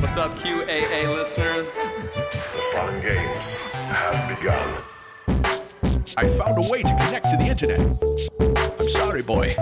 What's up, QAA listeners? The fun games have begun. I found a way to connect to the internet. I'm sorry, boy.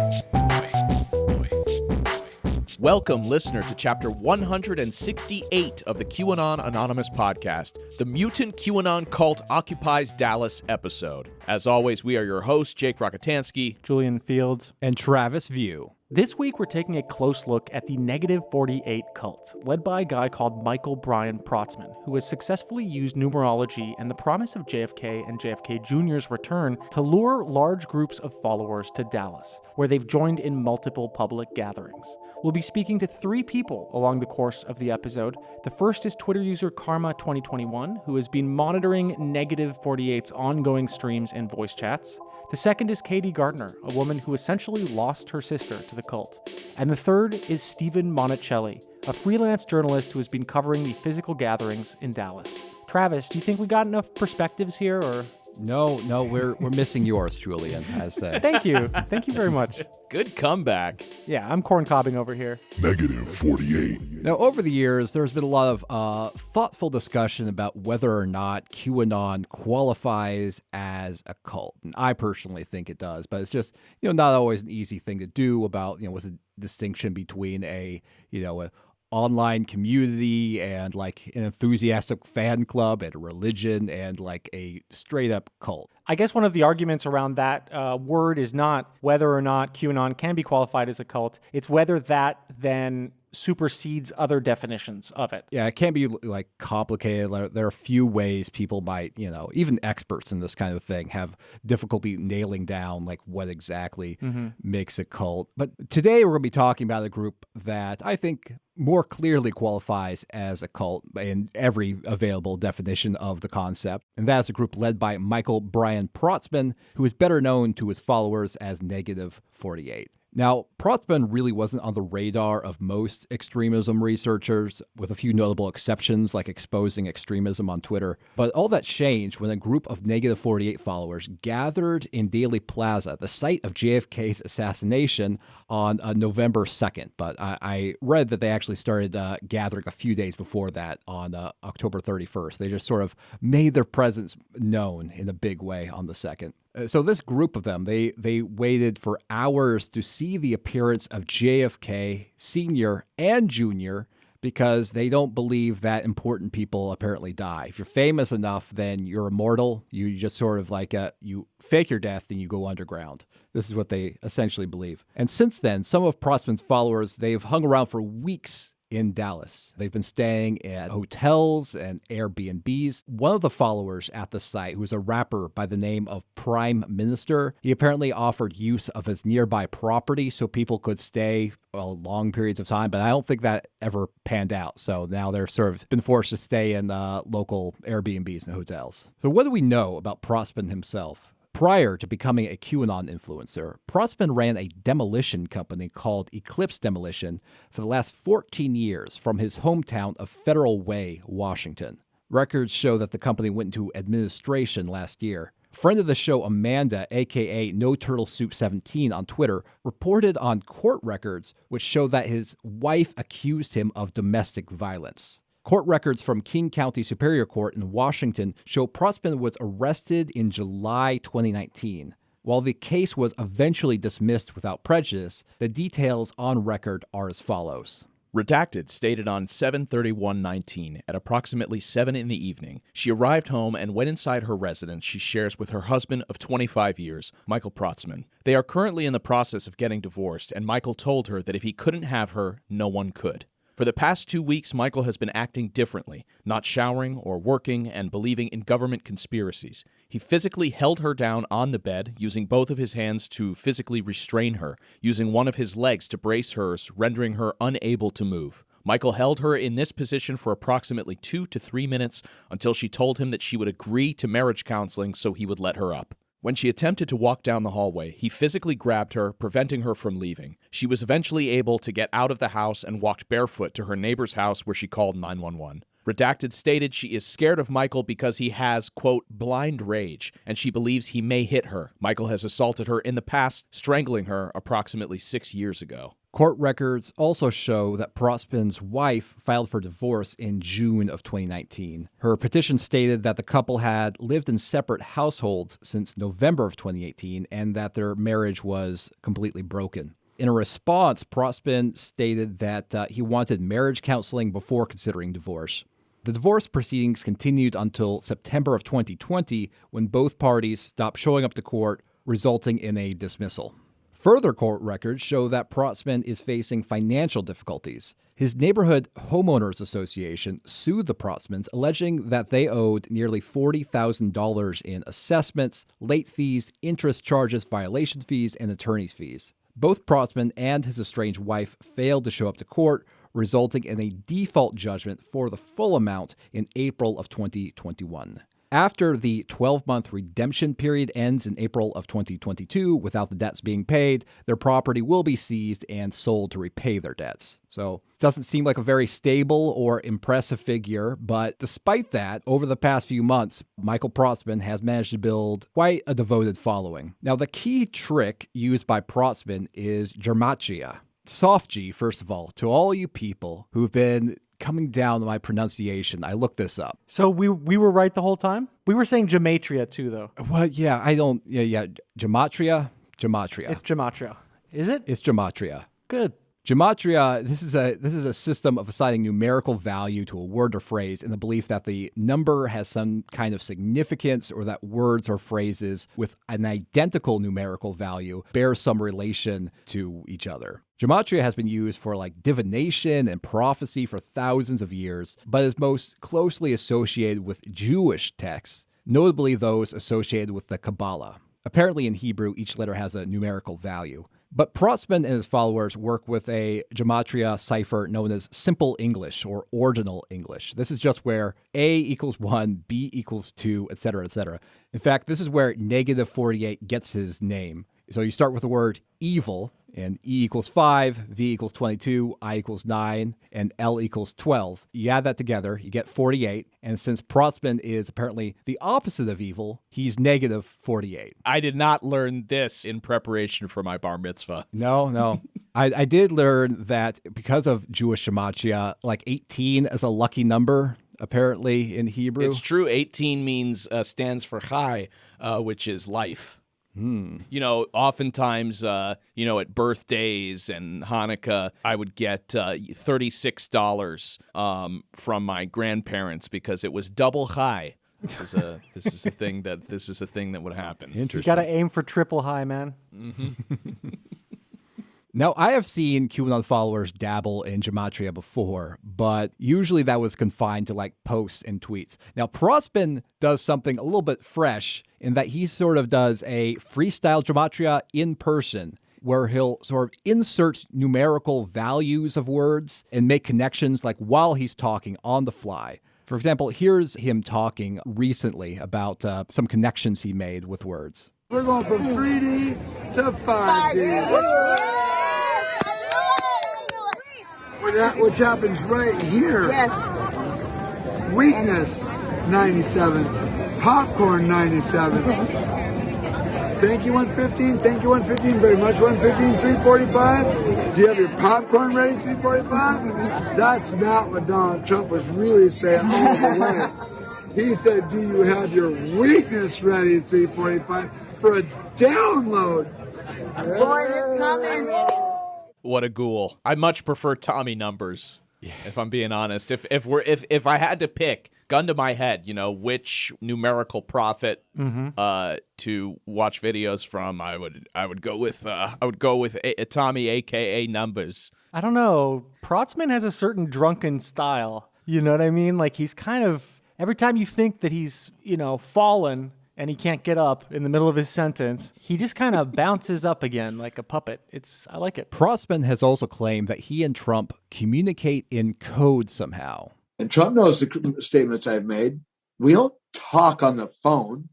Welcome, listener, to chapter 168 of the QAnon Anonymous podcast, the Mutant QAnon Cult Occupies Dallas episode. As always, we are your hosts, Jake Rockatansky, Julian Fields, and Travis View. This week, we're taking a close look at the Negative 48 cult, led by a guy called Michael Brian Protzman, who has successfully used numerology and the promise of JFK and JFK Jr.'s return to lure large groups of followers to Dallas, where they've joined in multiple public gatherings. We'll be speaking to three people along the course of the episode. The first is Twitter user Karma2021, who has been monitoring Negative 48's ongoing streams and voice chats. The second is Katie Gardner, a woman who essentially lost her sister to the cult. And the third is Stephen Monicelli, a freelance journalist who has been covering the physical gatherings in Dallas. Travis, do you think we got enough perspectives here, or...? No, we're missing yours, Julian, as said. Thank you very much. Good comeback. Yeah, I'm corncobbing over here. Negative 48. Now, over the years, there's been a lot of thoughtful discussion about whether or not QAnon qualifies as a cult. And I personally think it does, but it's just, not always an easy thing to do about, what's the distinction between a online community and like an enthusiastic fan club and a religion and like a straight up cult. I guess one of the arguments around that word is not whether or not QAnon can be qualified as a cult. It's whether that then supersedes other definitions of it. Yeah, it can be like complicated. There are a few ways people might, even experts in this kind of thing have difficulty nailing down like what exactly makes a cult. But today we're going to be talking about a group that I think more clearly qualifies as a cult in every available definition of the concept. And that is a group led by Michael Brian Protzman, who is better known to his followers as Negative 48. Now, Protzman really wasn't on the radar of most extremism researchers, with a few notable exceptions like exposing extremism on Twitter. But all that changed when a group of Negative 48 followers gathered in Dealey Plaza, the site of JFK's assassination, on November 2nd. But I read that they actually started gathering a few days before that on October 31st. They just sort of made their presence known in a big way on the 2nd. So this group of them, they waited for hours to see the appearance of JFK Sr. and Jr. because they don't believe that important people apparently die. If you're famous enough, then you're immortal. You just sort of like you fake your death and you go underground. This is what they essentially believe. And since then, some of Protzman's followers, they've hung around for weeks in Dallas. They've been staying at hotels and Airbnbs. One of the followers at the site, who's a rapper by the name of Prime Minister, he apparently offered use of his nearby property so people could stay long periods of time, but I don't think that ever panned out. So now they're sort of been forced to stay in local Airbnbs and hotels. So what do we know about Protzman himself? Prior to becoming a QAnon influencer, Protzman ran a demolition company called Eclipse Demolition for the last 14 years from his hometown of Federal Way, Washington. Records show that the company went into administration last year. Friend of the show Amanda, a.k.a. No Turtle Soup 17 on Twitter, reported on court records which show that his wife accused him of domestic violence. Court records from King County Superior Court in Washington show Protzman was arrested in July 2019. While the case was eventually dismissed without prejudice, the details on record are as follows. Redacted stated on 7/31/19 at approximately 7 in the evening, she arrived home and went inside her residence she shares with her husband of 25 years, Michael Protzman. They are currently in the process of getting divorced, and Michael told her that if he couldn't have her, no one could. For the past 2 weeks, Michael has been acting differently, not showering or working and believing in government conspiracies. He physically held her down on the bed, using both of his hands to physically restrain her, using one of his legs to brace hers, rendering her unable to move. Michael held her in this position for approximately 2 to 3 minutes until she told him that she would agree to marriage counseling so he would let her up. When she attempted to walk down the hallway, he physically grabbed her, preventing her from leaving. She was eventually able to get out of the house and walked barefoot to her neighbor's house where she called 911. Redacted stated she is scared of Michael because he has, quote, blind rage, and she believes he may hit her. Michael has assaulted her in the past, strangling her approximately 6 years ago. Court records also show that Protsman's wife filed for divorce in June of 2019. Her petition stated that the couple had lived in separate households since November of 2018 and that their marriage was completely broken. In a response, Protsman stated that he wanted marriage counseling before considering divorce. The divorce proceedings continued until September of 2020 when both parties stopped showing up to court, resulting in a dismissal. Further court records show that Protsman is facing financial difficulties. His neighborhood homeowners association sued the Protsmans, alleging that they owed nearly $40,000 in assessments, late fees, interest charges, violation fees, and attorney's fees. Both Protsman and his estranged wife failed to show up to court, resulting in a default judgment for the full amount in April of 2021. After the 12-month redemption period ends in April of 2022 without the debts being paid, their property will be seized and sold to repay their debts. So it doesn't seem like a very stable or impressive figure, but despite that, over the past few months, Michael Protsman has managed to build quite a devoted following. Now, the key trick used by Protsman is gematria. Soft G, first of all, to all you people who've been coming down on my pronunciation, I looked this up. So we were right the whole time? We were saying gematria too, though. Well, yeah, gematria. It's gematria. Is it? It's gematria. Good. Gematria, this is a system of assigning numerical value to a word or phrase in the belief that the number has some kind of significance or that words or phrases with an identical numerical value bear some relation to each other. Gematria has been used for like divination and prophecy for thousands of years, but is most closely associated with Jewish texts, notably those associated with the Kabbalah. Apparently in Hebrew, each letter has a numerical value. But Protsman and his followers work with a gematria cipher known as Simple English or Ordinal English. This is just where A equals 1, B equals 2, etc., etc. In fact, this is where negative 48 gets his name. So you start with the word evil, and E equals 5, V equals 22, I equals 9, and L equals 12. You add that together, you get 48. And since Protsman is apparently the opposite of evil, he's negative 48. I did not learn this in preparation for my bar mitzvah. No. I did learn that because of Jewish gematria, like 18 is a lucky number, apparently, in Hebrew. It's true. 18 stands for chai, which is life. You know, oftentimes, at birthdays and Hanukkah, I would get $36 from my grandparents because it was double high. This is a thing that would happen. Interesting. You got to aim for triple high, man. Mm-hmm. Now, I have seen QAnon followers dabble in gematria before, but usually that was confined to like posts and tweets. Now, Protsman does something a little bit fresh in that he sort of does a freestyle gematria in person, where he'll sort of insert numerical values of words and make connections like while he's talking on the fly. For example, here's him talking recently about some connections he made with words. We're going from 3D to 5D. Which happens right here. Yes. Weakness, 97. Popcorn, 97. Thank you, 115. Thank you, 115 very much. 115, 345. Do you have your popcorn ready, 345? That's not what Donald Trump was really saying all the way. He said, do you have your weakness ready, 345, for a download? Boy, it's coming. What a ghoul. I much prefer Tommy numbers, if I'm being honest. If I had to pick, gun to my head, which numerical prophet to watch videos from, I would go with Tommy, aka numbers. I don't know. Protsman has a certain drunken style. You know what I mean? Like he's kind of, every time you think that he's, fallen and he can't get up in the middle of his sentence, he just kind of bounces up again like a puppet. I like it. Protsman has also claimed that he and Trump communicate in code somehow. And Trump knows the statements I've made. We don't talk on the phone.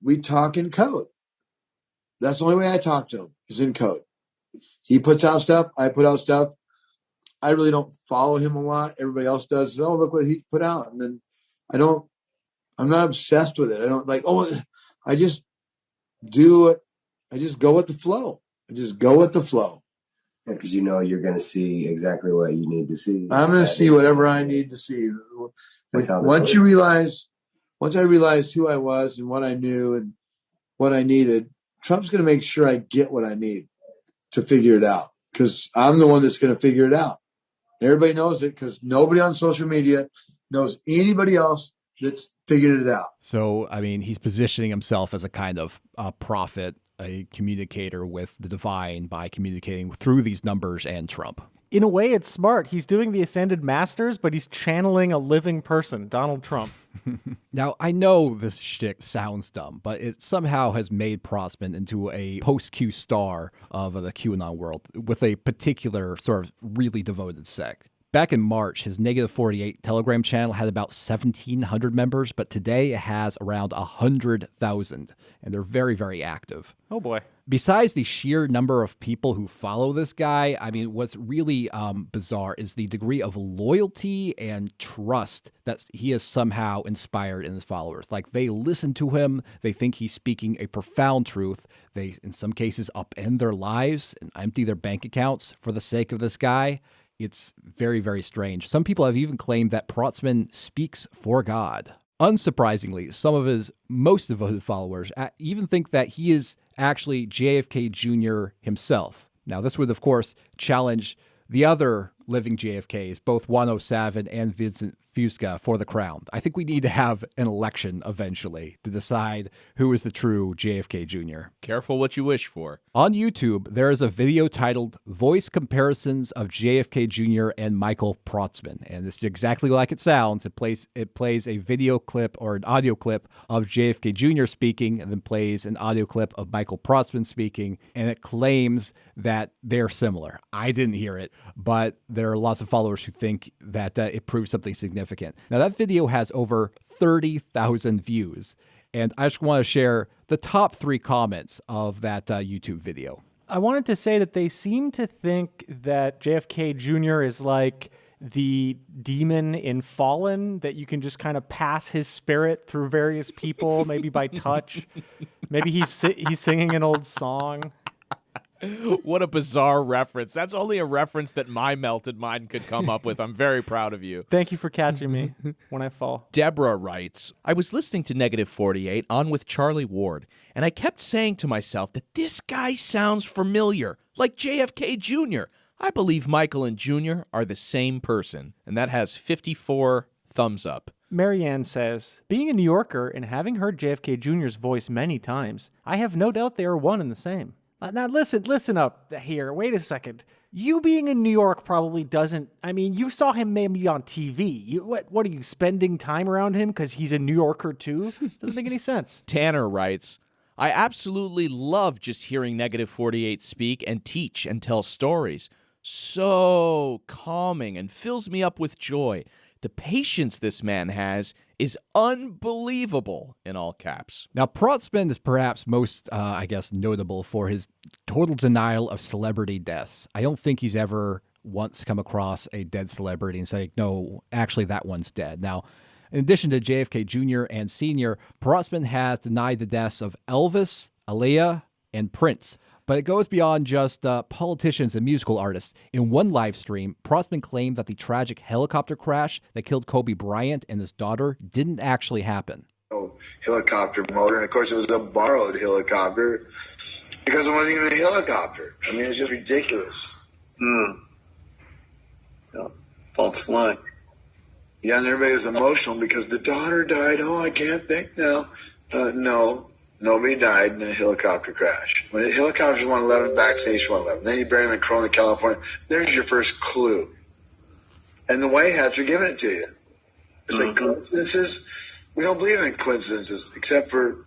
We talk in code. That's the only way I talk to him, is in code. He puts out stuff. I put out stuff. I really don't follow him a lot. Everybody else does. Oh, look what he put out. And then I'm not obsessed with it. I don't I just do it. I just go with the flow. Because you know you're going to see exactly what you need to see. I'm going to see whatever I need to see. Once I realized who I was and what I knew and what I needed, Trump's going to make sure I get what I need to figure it out, because I'm the one that's going to figure it out. Everybody knows it because nobody on social media knows anybody else that's figured it out. So, I mean, he's positioning himself as a kind of prophet, a communicator with the divine by communicating through these numbers and Trump. In a way, it's smart. He's doing the Ascended Masters, but he's channeling a living person, Donald Trump. Now, I know this shtick sounds dumb, but it somehow has made Protzman into a post-Q star of the QAnon world with a particular sort of really devoted sect. Back in March, his -48 Telegram channel had about 1,700 members, but today it has around 100,000, and they're very, very active. Oh boy. Besides the sheer number of people who follow this guy, I mean, what's really bizarre is the degree of loyalty and trust that he has somehow inspired in his followers. Like, they listen to him, they think he's speaking a profound truth. They, in some cases, upend their lives and empty their bank accounts for the sake of this guy. It's very, very strange. Some people have even claimed that Protzman speaks for God. Unsurprisingly, some of his most devoted followers even think that he is actually JFK Jr. himself. Now, this would, of course, challenge the other living JFKs, both Juan O'Savin and Vincent Fusca, for the crown. I think we need to have an election eventually to decide who is the true JFK Jr. Careful what you wish for. On YouTube, there is a video titled Voice Comparisons of JFK Jr. and Michael Protzman. And it's exactly like it sounds. It plays a video clip or an audio clip of JFK Jr. speaking, and then plays an audio clip of Michael Protzman speaking, and it claims that they're similar. I didn't hear it, but there are lots of followers who think that it proves something significant. Now, that video has over 30,000 views, and I just want to share the top 3 comments of that YouTube video. I wanted to say that they seem to think that JFK Jr. is like the demon in Fallen, that you can just kind of pass his spirit through various people, maybe by touch. Maybe he's singing an old song. What a bizarre reference. That's only a reference that my melted mind could come up with. I'm very proud of you. Thank you for catching me when I fall. Deborah writes, I was listening to -48 on with Charlie Ward, and I kept saying to myself that this guy sounds familiar, like JFK Jr. I believe Michael and Jr. are the same person, and that has 54 thumbs up. Marianne says, being a New Yorker and having heard JFK Jr.'s voice many times, I have no doubt they are one and the same. Now listen up here. Wait a second. You being in New York probably doesn't, I mean, you saw him maybe on TV. What are you, spending time around him because he's a New Yorker too? Doesn't make any sense. Tanner writes, I absolutely love just hearing -48 speak and teach and tell stories. So calming and fills me up with joy. The patience this man has is unbelievable, in all caps. Now, Protzman is perhaps most, notable for his total denial of celebrity deaths. I don't think he's ever once come across a dead celebrity and say, no, actually, that one's dead. Now, in addition to JFK Jr. and Sr., Protzman has denied the deaths of Elvis, Aaliyah, and Prince. But it goes beyond just politicians and musical artists. In one live stream, Protzman claimed that the tragic helicopter crash that killed Kobe Bryant and his daughter didn't actually happen. Helicopter motor, and of course it was a borrowed helicopter because it wasn't even a helicopter. I mean, it's just ridiculous. Yeah. False flag. Yeah, and everybody was emotional because the daughter died. Oh, I can't think now. No. Nobody died in a helicopter crash. When a helicopter's 111, backstage 111. Then you bury them in Corona, California. There's your first clue. And the White Hats are giving it to you. It's like coincidences. We don't believe in coincidences, except for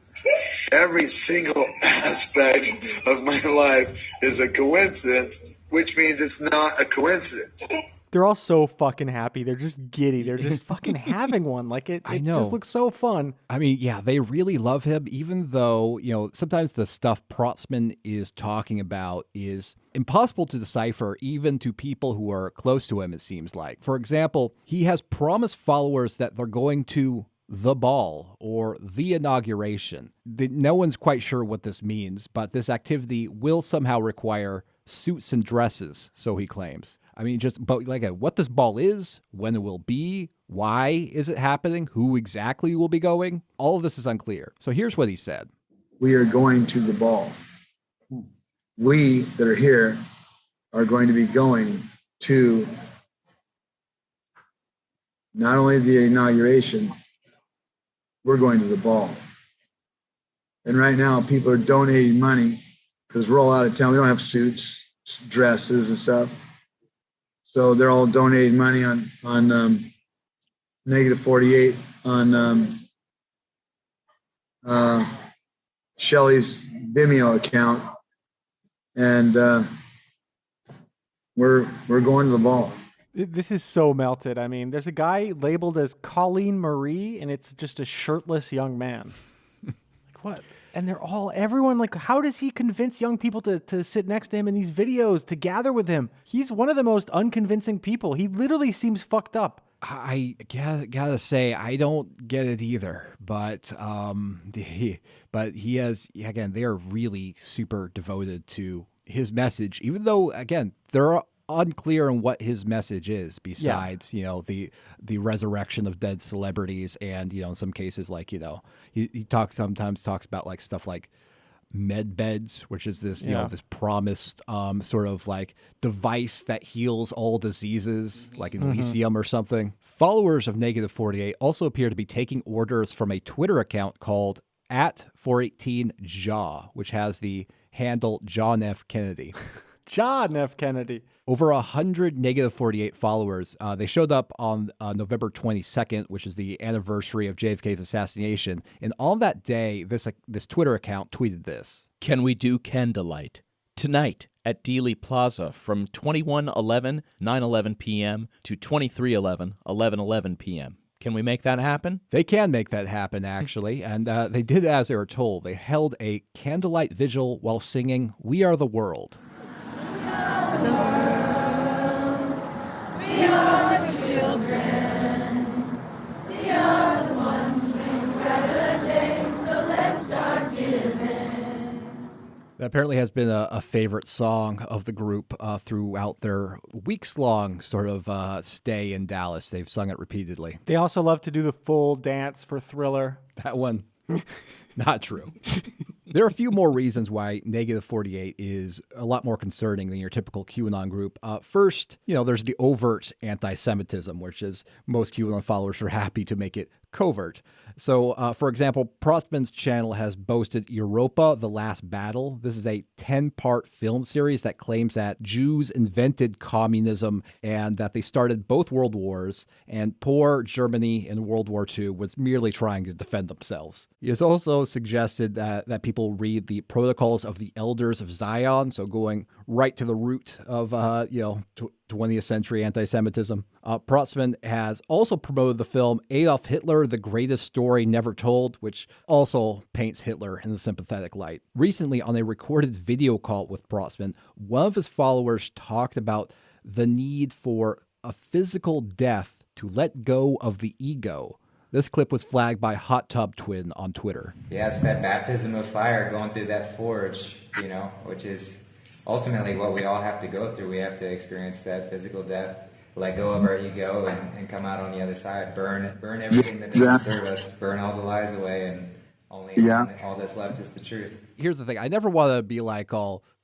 every single aspect of my life is a coincidence, which means it's not a coincidence. They're all so fucking happy. They're just giddy. They're just fucking having one. Like it just looks so fun. I mean, yeah, they really love him, even though, sometimes the stuff Protzman is talking about is impossible to decipher even to people who are close to him, it seems like. For example, he has promised followers that they're going to the ball or the inauguration. No one's quite sure what this means, but this activity will somehow require suits and dresses, so he claims. I mean, but what this ball is, when it will be, why is it happening, who exactly will be going, all of this is unclear. So here's what he said. We are going to the ball. We that are here are going to be going to not only the inauguration, we're going to the ball. And right now, people are donating money because we're all out of town. We don't have suits, dresses, and stuff. So they're all donating money on -48 on Shelly's Vimeo account, and we're going to the ball. This is so melted. I mean, there's a guy labeled as Colleen Marie, and it's just a shirtless young man. Like, what? And everyone, like, how does he convince young people to sit next to him in these videos, to gather with him? He's one of the most unconvincing people. He literally seems fucked up. I gotta say, I don't get it either. But he has, again, they are really super devoted to his message, even though, again, they're unclear on what his message is besides, the resurrection of dead celebrities. And, in some cases, like, he sometimes talks about like stuff like med beds, which is this, this promised sort of like device that heals all diseases, like in Elysium or something. Followers of -48 also appear to be taking orders from a Twitter account called @418jaw, which has the handle John F. Kennedy. John F. Kennedy. Over 100 -48 followers. They showed up on November 22nd, which is the anniversary of JFK's assassination. And on that day, this Twitter account tweeted this. Can we do candlelight? Tonight at Dealey Plaza from 21:11, 9:11 p.m. to 23:11, 11:11 p.m. Can we make that happen? They can make that happen, actually. And they did as they were told. They held a candlelight vigil while singing We Are the World. We are the children. We are the ones who had a day, so let's start giving. That apparently has been a favorite song of the group throughout their weeks-long sort of stay in Dallas. They've sung it repeatedly. They also love to do the full dance for Thriller. That one, not true. There are a few more reasons why -48 is a lot more concerning than your typical QAnon group. First, there's the overt anti-Semitism, which is most QAnon followers are happy to make it covert. So, for example, Prostman's channel has boasted Europa, The Last Battle. This is a 10-part film series that claims that Jews invented communism and that they started both world wars, and poor Germany in World War II was merely trying to defend themselves. He has also suggested that people read the Protocols of the Elders of Zion, so going right to the root of, 20th century anti-Semitism. Protzman has also promoted the film Adolf Hitler, The Greatest Story Never Told, which also paints Hitler in a sympathetic light. Recently, on a recorded video call with Protzman, one of his followers talked about the need for a physical death to let go of the ego. This clip was flagged by Hot Tub Twin on Twitter. Yeah, it's that baptism of fire going through that forge, which is ultimately what we all have to go through. We have to experience that physical death, let go of our ego, and come out on the other side. Burn everything that doesn't serve us. Burn all the lies away, and all that's left is the truth. Here's the thing. I never want to be like,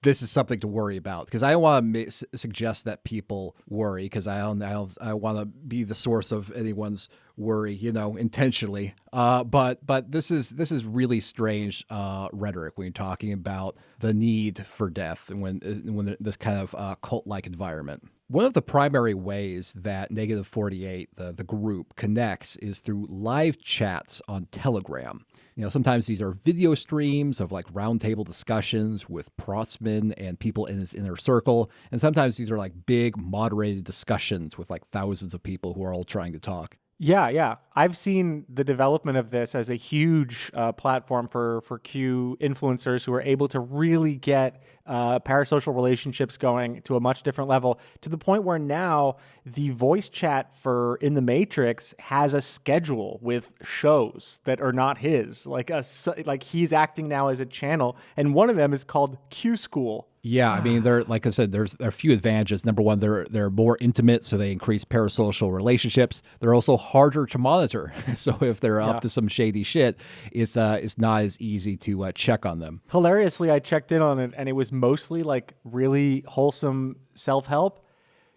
this is something to worry about, because I don't want to suggest that people worry, because I want to be the source of anyone's worry, intentionally. But this is really strange rhetoric when you're talking about the need for death and when this kind of cult-like environment. One of the primary ways that -48, the group, connects is through live chats on Telegram. Sometimes these are video streams of like roundtable discussions with Protzman and people in his inner circle. And sometimes these are like big moderated discussions with like thousands of people who are all trying to talk. Yeah. I've seen the development of this as a huge platform for Q influencers who are able to really get parasocial relationships going to a much different level, to the point where now the voice chat for In the Matrix has a schedule with shows that are not his. Like he's acting now as a channel, and one of them is called Q School. Yeah, I mean, like I said, there are a few advantages. Number one, they're more intimate, so they increase parasocial relationships. They're also harder to monitor, so if they're up to some shady shit, it's not as easy to check on them. Hilariously, I checked in on it, and it was mostly like really wholesome self-help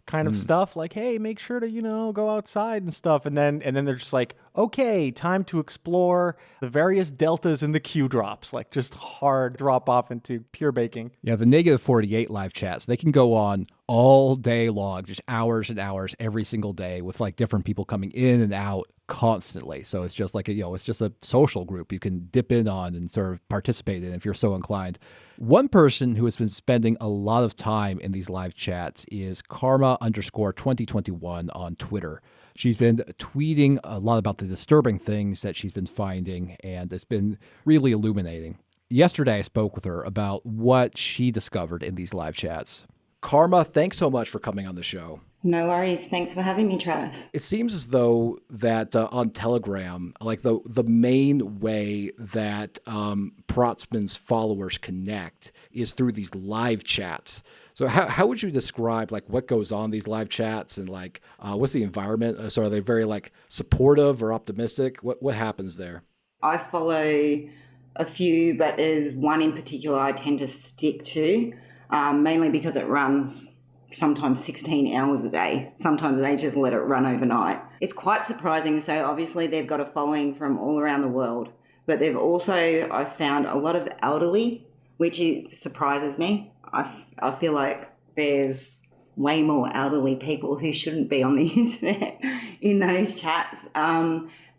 kind of stuff, like, hey, make sure to, go outside and stuff. And then they're just like, okay, time to explore the various deltas in the Q drops, like just hard drop off into pure baking. Yeah, the -48 live chats, they can go on all day long, just hours and hours every single day with like different people coming in and out constantly. So it's just like, it's just a social group you can dip in on and sort of participate in if you're so inclined. One person who has been spending a lot of time in these live chats is Karma_2021 on Twitter. She's been tweeting a lot about the disturbing things that she's been finding, and it's been really illuminating. Yesterday, I spoke with her about what she discovered in these live chats. Karma, thanks so much for coming on the show. No worries. Thanks for having me, Travis. It seems as though that on Telegram, like the main way that Protzman's followers connect is through these live chats. So how would you describe like what goes on in these live chats, and like what's the environment? So are they very like supportive or optimistic? What happens there? I follow a few, but there's one in particular I tend to stick to, mainly because it runs sometimes 16 hours a day. Sometimes they just let it run overnight. It's quite surprising. So obviously they've got a following from all around the world, but they've also, I've found a lot of elderly, which surprises me. I feel like there's way more elderly people who shouldn't be on the internet in those chats.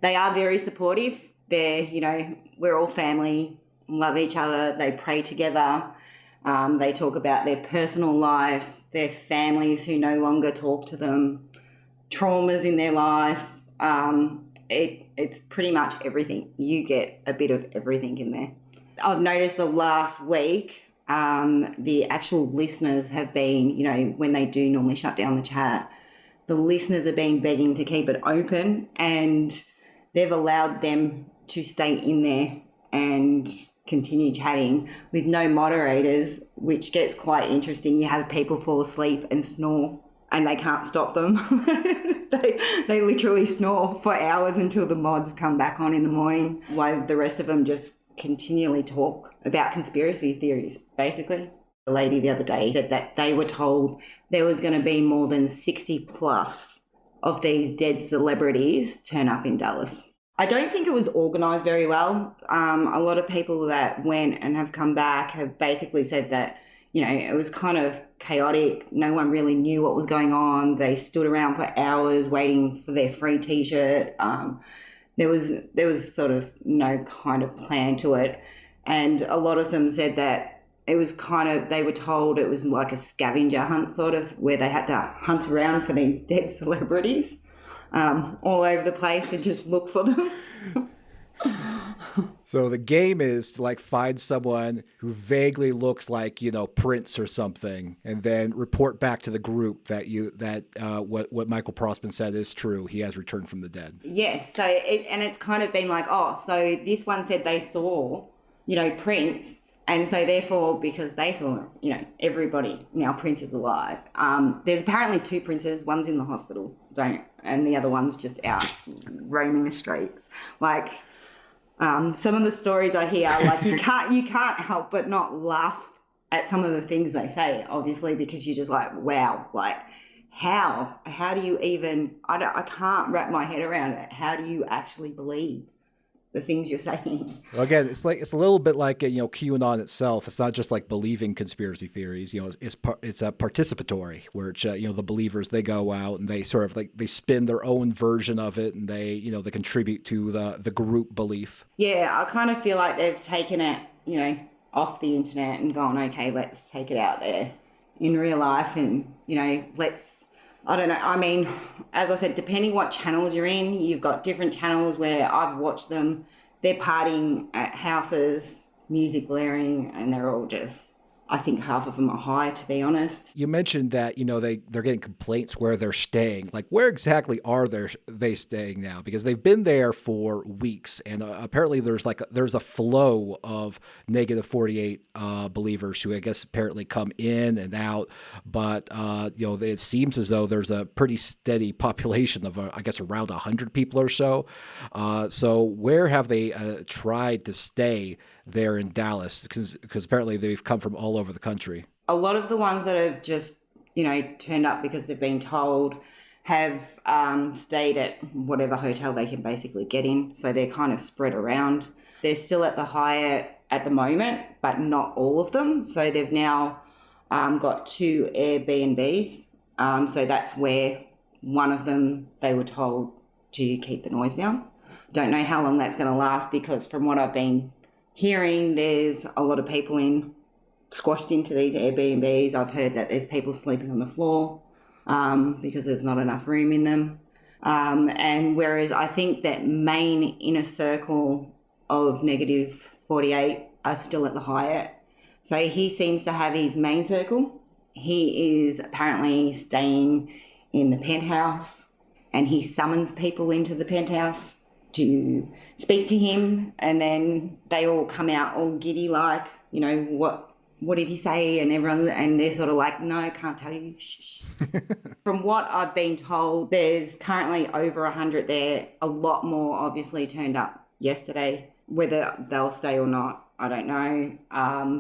They are very supportive. They're, we're all family, love each other. They pray together. They talk about their personal lives, their families who no longer talk to them, traumas in their lives. It's pretty much everything. You get a bit of everything in there. I've noticed the last week, the actual listeners have been, when they do normally shut down the chat, the listeners have been begging to keep it open, and they've allowed them to stay in there and continue chatting with no moderators, which gets quite interesting. You have people fall asleep and snore, and they can't stop them. they literally snore for hours until the mods come back on in the morning, while the rest of them just continually talk about conspiracy theories, basically. The lady the other day said that they were told there was going to be more than 60 plus of these dead celebrities turn up in Dallas. I don't think it was organised very well. A lot of people that went and have come back have basically said that, it was kind of chaotic. No one really knew what was going on. They stood around for hours waiting for their free T-shirt. There was sort of no kind of plan to it. And a lot of them said that it was they were told it was like a scavenger hunt sort of, where they had to hunt around for these dead celebrities all over the place and just look for them. So the game is to like find someone who vaguely looks like, Prince or something, and then report back to the group that what Michael Protzman said is true. He has returned from the dead. Yes. So it's kind of been like, so this one said they saw, Prince. And so therefore, because they saw, everybody, now Prince is alive. There's apparently 2 Princes. One's in the hospital, and the other one's just out roaming the streets. Like, some of the stories I hear, like you can't help but not laugh at some of the things they say, obviously, because you're just like, wow, like how do you even? I can't wrap my head around it. How do you actually believe the things you're saying? Well, again, it's a little bit like QAnon itself. It's not just like believing conspiracy theories. It's a participatory, where it's, the believers, they go out and they sort of like they spin their own version of it, and they they contribute to the group belief. Yeah, I kind of feel like they've taken it off the internet and gone, okay, let's take it out there in real life, and let's. I don't know. I mean, as I said, depending what channels you're in, you've got different channels where I've watched them. They're partying at houses, music blaring, and they're all just I think half of them are high, to be honest. You mentioned that, they're getting complaints where they're staying. Like, where exactly are they staying now? Because they've been there for weeks, and apparently there's a flow of negative 48 believers who I guess apparently come in and out. But it seems as though there's a pretty steady population of I guess around 100 people or so. So where have they tried to stay there in Dallas? Because apparently they've come from all over the country. A lot of the ones that have just, turned up because they've been told have stayed at whatever hotel they can basically get in. So they're kind of spread around. They're still at the Hyatt at the moment, but not all of them. So they've now got 2 Airbnbs. So that's where one of them, they were told to keep the noise down. Don't know how long that's going to last, because from what I've been hearing, there's a lot of people squashed into these Airbnbs. I've heard that there's people sleeping on the floor because there's not enough room in them. And whereas I think that main inner circle of negative 48 are still at the Hyatt. So he seems to have his main circle. He is apparently staying in the penthouse, and he summons people into the penthouse to speak to him, and then they all come out all giddy like, what did he say? And everyone, and they're sort of like, no, can't tell you. Shh. From what I've been told, there's currently over 100 there. A lot more obviously turned up yesterday. Whether they'll stay or not, I don't know.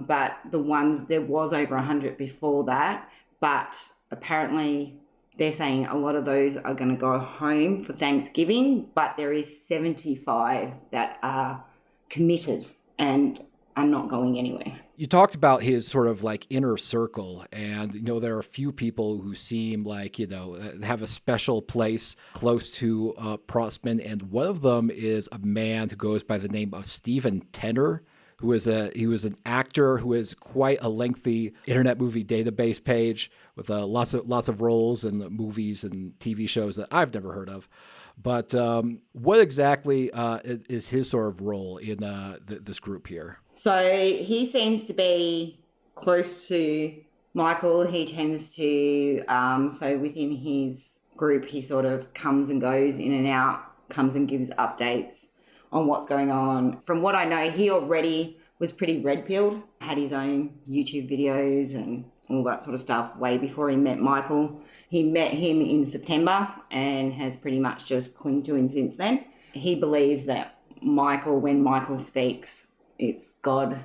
But there was over 100 before that, but apparently they're saying a lot of those are going to go home for Thanksgiving, but there is 75 that are committed and are not going anywhere. You talked about his sort of like inner circle, and there are a few people who seem like have a special place close to Protzman, and one of them is a man who goes by the name of Stephen Tenner, he was an actor who has quite a lengthy Internet Movie Database page with lots of roles in movies and TV shows that I've never heard of. But what exactly is his sort of role in this group here? So he seems to be close to Michael. He tends to, so within his group, he sort of comes and goes in and out, comes and gives updates on what's going on. From what I know, he already was pretty red-pilled, had his own YouTube videos and all that sort of stuff way before he met Michael. He met him in September and has pretty much just clung to him since then. He believes that when Michael speaks, it's God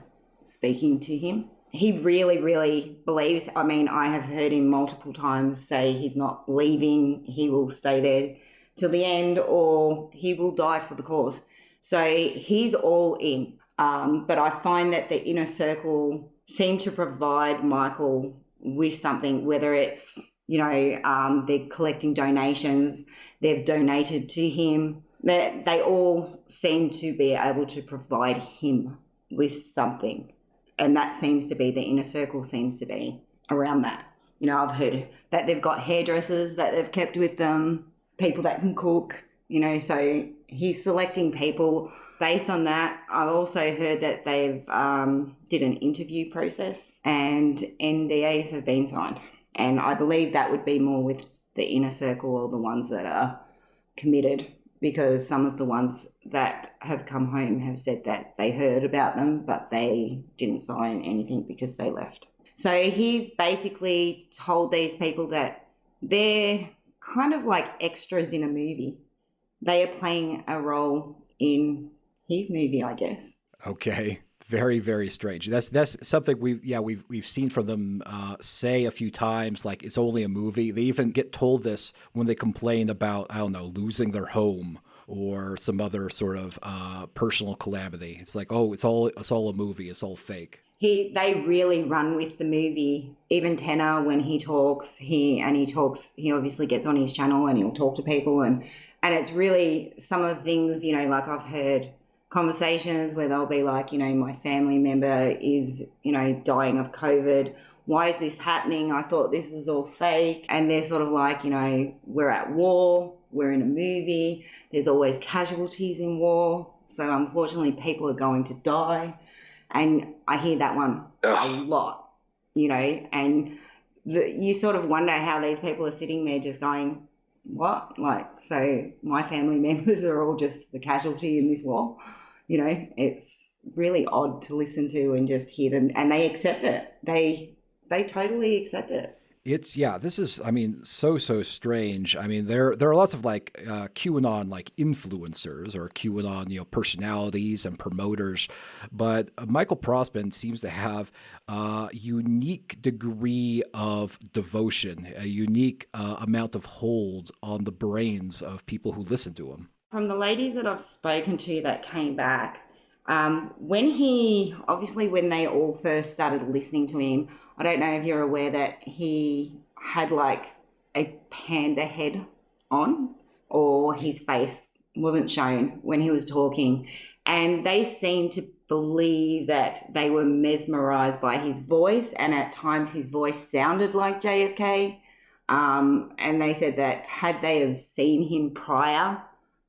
speaking to him. He really, really believes, I have heard him multiple times say he's not leaving, he will stay there till the end, or he will die for the cause. So he's all in. But I find that the inner circle seem to provide Michael with something, whether it's, they're collecting donations, they've donated to him, that they all seem to be able to provide him with something. And that seems to be, the inner circle seems to be around that. I've heard that they've got hairdressers that they've kept with them, people that can cook, so he's selecting people based on that. I've also heard that they've did an interview process and NDAs have been signed. And I believe that would be more with the inner circle or the ones that are committed, because some of the ones that have come home have said that they heard about them, but they didn't sign anything because they left. So he's basically told these people that they're kind of like extras in a movie. They are playing a role in his movie, I guess. Okay. Very, very strange. That's something we've seen from them say a few times, like it's only a movie. They even get told this when they complain about, losing their home or some other sort of personal calamity. It's like, oh, it's all a movie. It's all fake. They really run with the movie. Even Tenner, when he talks, he obviously gets on his channel and he'll talk to people, and it's really some of the things, like I've heard conversations where they'll be like, my family member is, dying of COVID. Why is this happening? I thought this was all fake. And they're sort of like, we're at war, we're in a movie, there's always casualties in war. So unfortunately people are going to die. And I hear that one a lot. and you sort of wonder how these people are sitting there just going, what? Like, so my family members are all just the casualty in this war. It's really odd to listen to and just hear them, and they accept it. They totally accept it. This is, so strange. There are lots of QAnon influencers or QAnon, personalities and promoters, but Michael Prossman seems to have a unique degree of devotion, a unique amount of hold on the brains of people who listen to him. From the ladies that I've spoken to that came back, when they all first started listening to him, I don't know if you're aware that he had a panda head on, or his face wasn't shown when he was talking. And they seemed to believe that they were mesmerized by his voice, and at times his voice sounded like JFK. And they said that had they have seen him prior,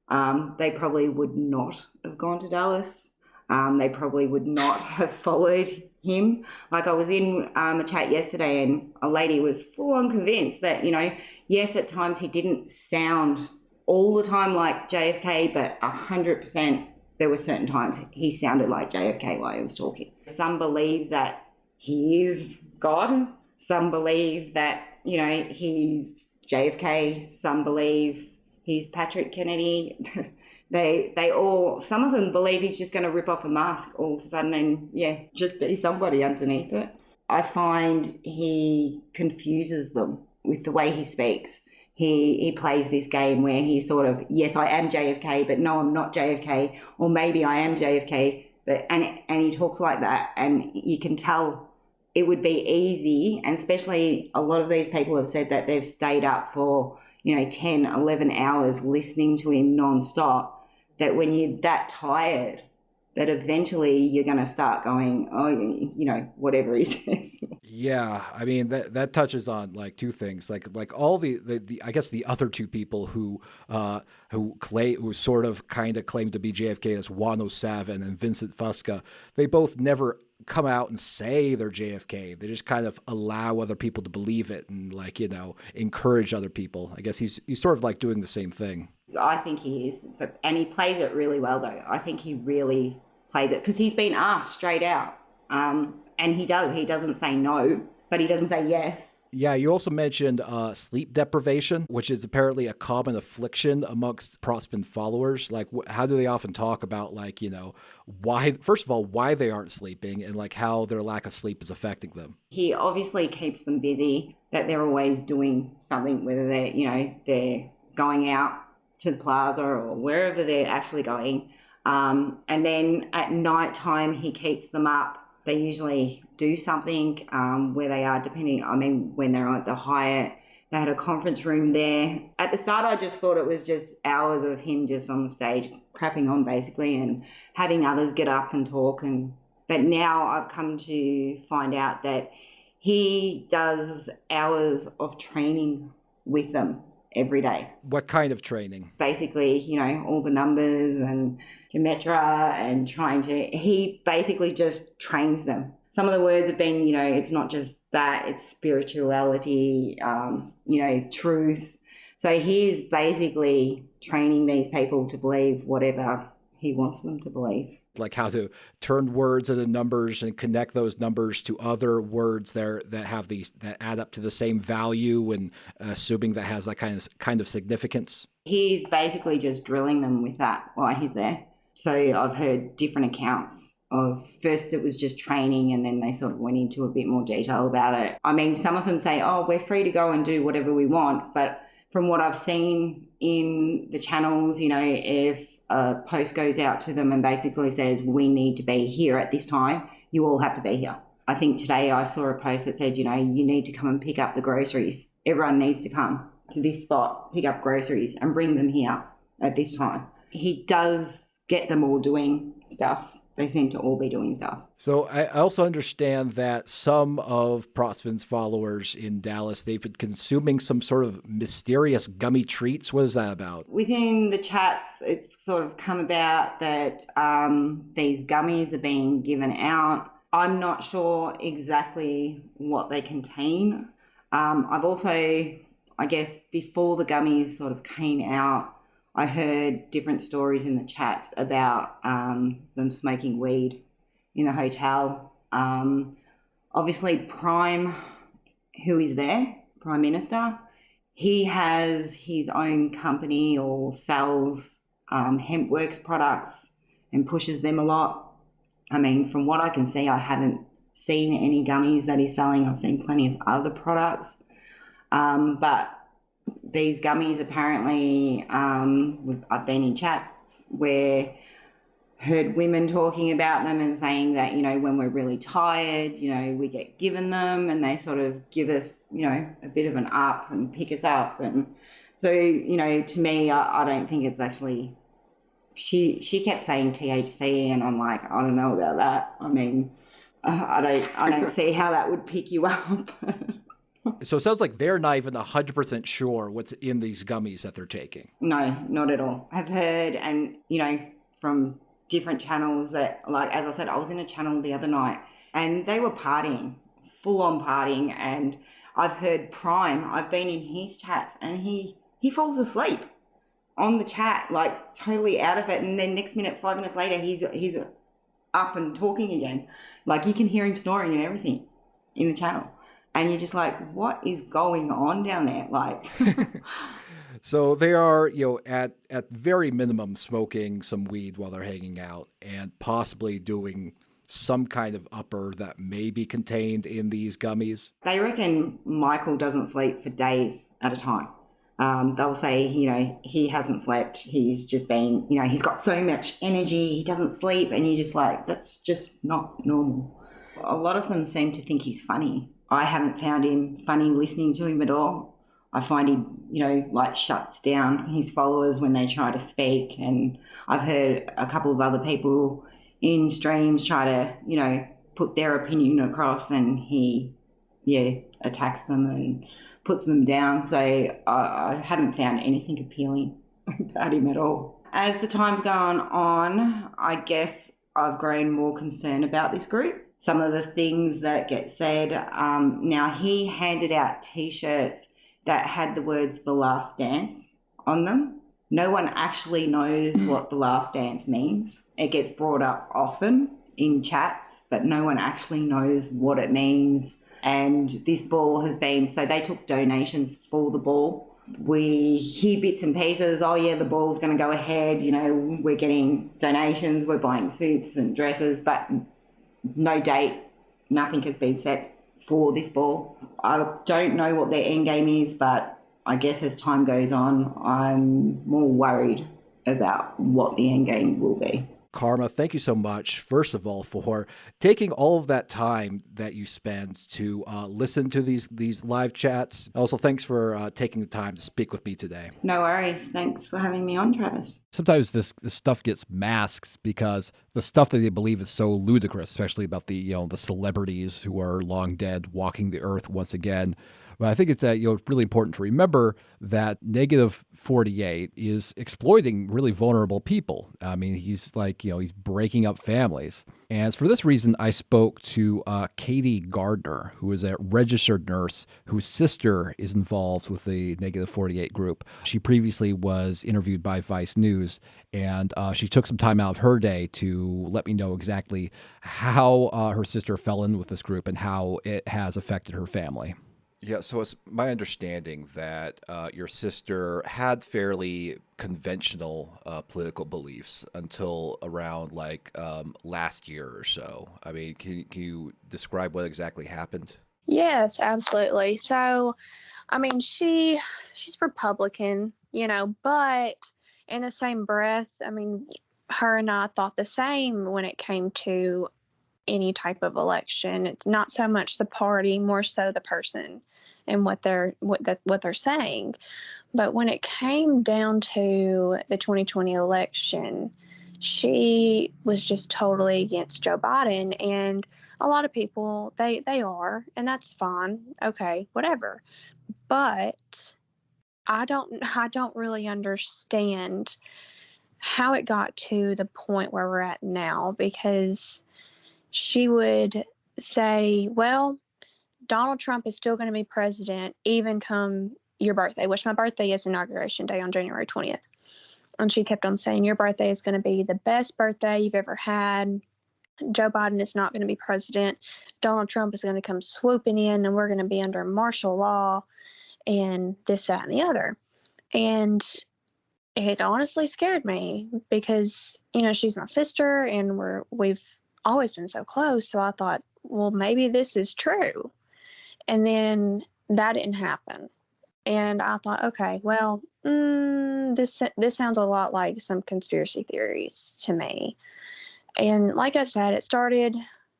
they probably would not have gone to Dallas. They probably would not have followed him. I was in a chat yesterday, and a lady was full on convinced that, yes, at times he didn't sound all the time like JFK, but 100% there were certain times he sounded like JFK while he was talking. Some believe that he is God. Some believe that, he's JFK. Some believe he's Patrick Kennedy. They all, some of them believe he's just going to rip off a mask all of a sudden and, just be somebody underneath it. I find he confuses them with the way he speaks. He plays this game where he's sort of, yes, I am JFK, but no, I'm not JFK, or maybe I am JFK, but and he talks like that, and you can tell it would be easy, and especially a lot of these people have said that they've stayed up for 10, 11 hours listening to him nonstop, that when you're that tired, that eventually you're going to start going, whatever he says. Yeah, that touches on two things, all the I guess the other two people who sort of kind of claim to be JFK, as Wano Savin and Vincent Fusca. They both never come out and say they're JFK. They just kind of allow other people to believe it and encourage other people. I guess he's sort of doing the same thing. I think he is, and he plays it really well though. I think he really plays it because he's been asked straight out, and he doesn't say no, but he doesn't say yes. Yeah, you also mentioned sleep deprivation, which is apparently a common affliction amongst Prossman followers. How do they often talk about, why, first of all, why they aren't sleeping, and how their lack of sleep is affecting them? He obviously keeps them busy, that they're always doing something, whether they're going out to the plaza or wherever they're actually going. And then at night time, he keeps them up. They usually do something where they are, when they're at the Hyatt, they had a conference room there. At the start, I just thought it was just hours of him just on the stage, crapping on basically, and having others get up and talk. But now I've come to find out that he does hours of training with them every day. What kind of training? Basically, all the numbers and gematria and he basically just trains them. Some of the words have been, it's not just that, it's spirituality, truth. So he is basically training these people to believe whatever he wants them to believe. How to turn words into numbers and connect those numbers to other words that add up to the same value, and assuming that has that kind of significance. He's basically just drilling them with that while he's there. So I've heard different accounts of, first it was just training, and then they sort of went into a bit more detail about it. Some of them say, we're free to go and do whatever we want, but from what I've seen in the channels, if a post goes out to them and basically says, we need to be here at this time, you all have to be here. I think today I saw a post that said, you need to come and pick up the groceries. Everyone needs to come to this spot, pick up groceries and bring them here at this time. He does get them all doing stuff. They seem to all be doing stuff. So I also understand that some of Prossman's followers in Dallas, they've been consuming some sort of mysterious gummy treats. What is that about? Within the chats, it's sort of come about that these gummies are being given out. I'm not sure exactly what they contain. I've also, I guess, before the gummies sort of came out, I heard different stories in the chats about them smoking weed in the hotel. Obviously, Prime, who is there, Prime Minister, he has his own company or sells HempWorks products and pushes them a lot. I mean, from what I can see, I haven't seen any gummies that he's selling. I've seen plenty of other products. But these gummies apparently, I've been in chats where heard women talking about them and saying that, you know, when we're really tired, you know, we get given them and they sort of give us, you know, a bit of an up and pick us up. And so, you know, to me, I don't think it's actually, she kept saying THC and I'm like, I don't know about that. I mean, I don't see how that would pick you up. So it sounds like they're not even 100% sure what's in these gummies that they're taking. No, not at all. I've heard, and, you know, from different channels that, like, as I said, I was in a channel the other night and they were partying, full on partying. And I've heard Prime, I've been in his chats and he falls asleep on the chat, like totally out of it. And then next minute, 5 minutes later, he's up and talking again. Like you can hear him snoring and everything in the channel. And you're just like, what is going on down there? Like, so they are, you know, at very minimum smoking some weed while they're hanging out and possibly doing some kind of upper that may be contained in these gummies. They reckon Michael doesn't sleep for days at a time. They'll say, you know, he hasn't slept. He's just been, you know, he's got so much energy. He doesn't sleep. And you're just like, that's just not normal. A lot of them seem to think he's funny. I haven't found him funny listening to him at all. I find he, you know, like shuts down his followers when they try to speak. And I've heard a couple of other people in streams try to, you know, put their opinion across and he, attacks them and puts them down. So I haven't found anything appealing about him at all. As the time's gone on, I guess I've grown more concerned about this group. Some of the things that get said. Now, he handed out T-shirts that had the words "The Last Dance" on them. No one actually knows what The Last Dance means. It gets brought up often in chats, but no one actually knows what it means. And this ball has been, so they took donations for the ball. We hear bits and pieces, oh yeah, the ball's going to go ahead, you know, we're getting donations, we're buying suits and dresses, but no date, nothing has been set for this ball. I don't know what their end game is, but I guess as time goes on, I'm more worried about what the end game will be. Karma, thank you so much, first of all, for taking all of that time that you spend to listen to these live chats. Also, thanks for taking the time to speak with me today. No worries. Thanks for having me on, Travis. Sometimes this stuff gets masked because the stuff that they believe is so ludicrous, especially about the celebrities who are long dead walking the earth once again. But I think it's really important to remember that Negative 48 is exploiting really vulnerable people. I mean, he's he's breaking up families. And for this reason, I spoke to Katie Gardner, who is a registered nurse whose sister is involved with the Negative 48 group. She previously was interviewed by Vice News, and she took some time out of her day to let me know exactly how her sister fell in with this group and how it has affected her family. Yeah, so it's my understanding that your sister had fairly conventional political beliefs until around last year or so. I mean, can you describe what exactly happened? Yes, absolutely. So, I mean, she's Republican, but in the same breath, I mean, her and I thought the same when it came to any type of election. It's not so much the party, more so the person and what they're saying. But when it came down to the 2020 election, she was just totally against Joe Biden. And a lot of people, they are, and that's fine. Okay, whatever. But I don't really understand how it got to the point where we're at now, because she would say, well, Donald Trump is still going to be president even come your birthday, which my birthday is Inauguration Day on January 20th. And she kept on saying, your birthday is going to be the best birthday you've ever had. Joe Biden is not going to be president. Donald Trump is going to come swooping in and we're going to be under martial law and this, that, and the other. And it honestly scared me because, she's my sister and we've always been so close. So I thought, well, maybe this is true. And then that didn't happen. And I thought, okay, well, this sounds a lot like some conspiracy theories to me. And like I said, it started,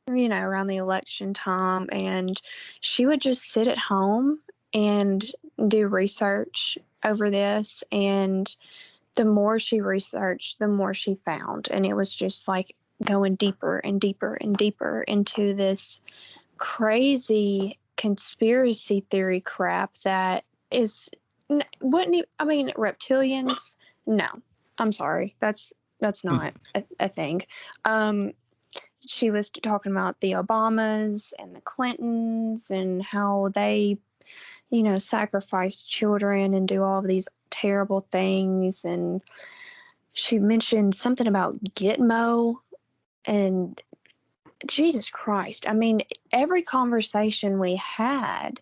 around the election time, and she would just sit at home and do research over this. And the more she researched, the more she found. And it was just like going deeper and deeper and deeper into this crazy conspiracy theory crap that reptilians? No, I'm sorry. That's not a thing. She was talking about the Obamas and the Clintons and how they, sacrifice children and do all of these terrible things. And she mentioned something about Gitmo, and Jesus Christ. Every conversation we had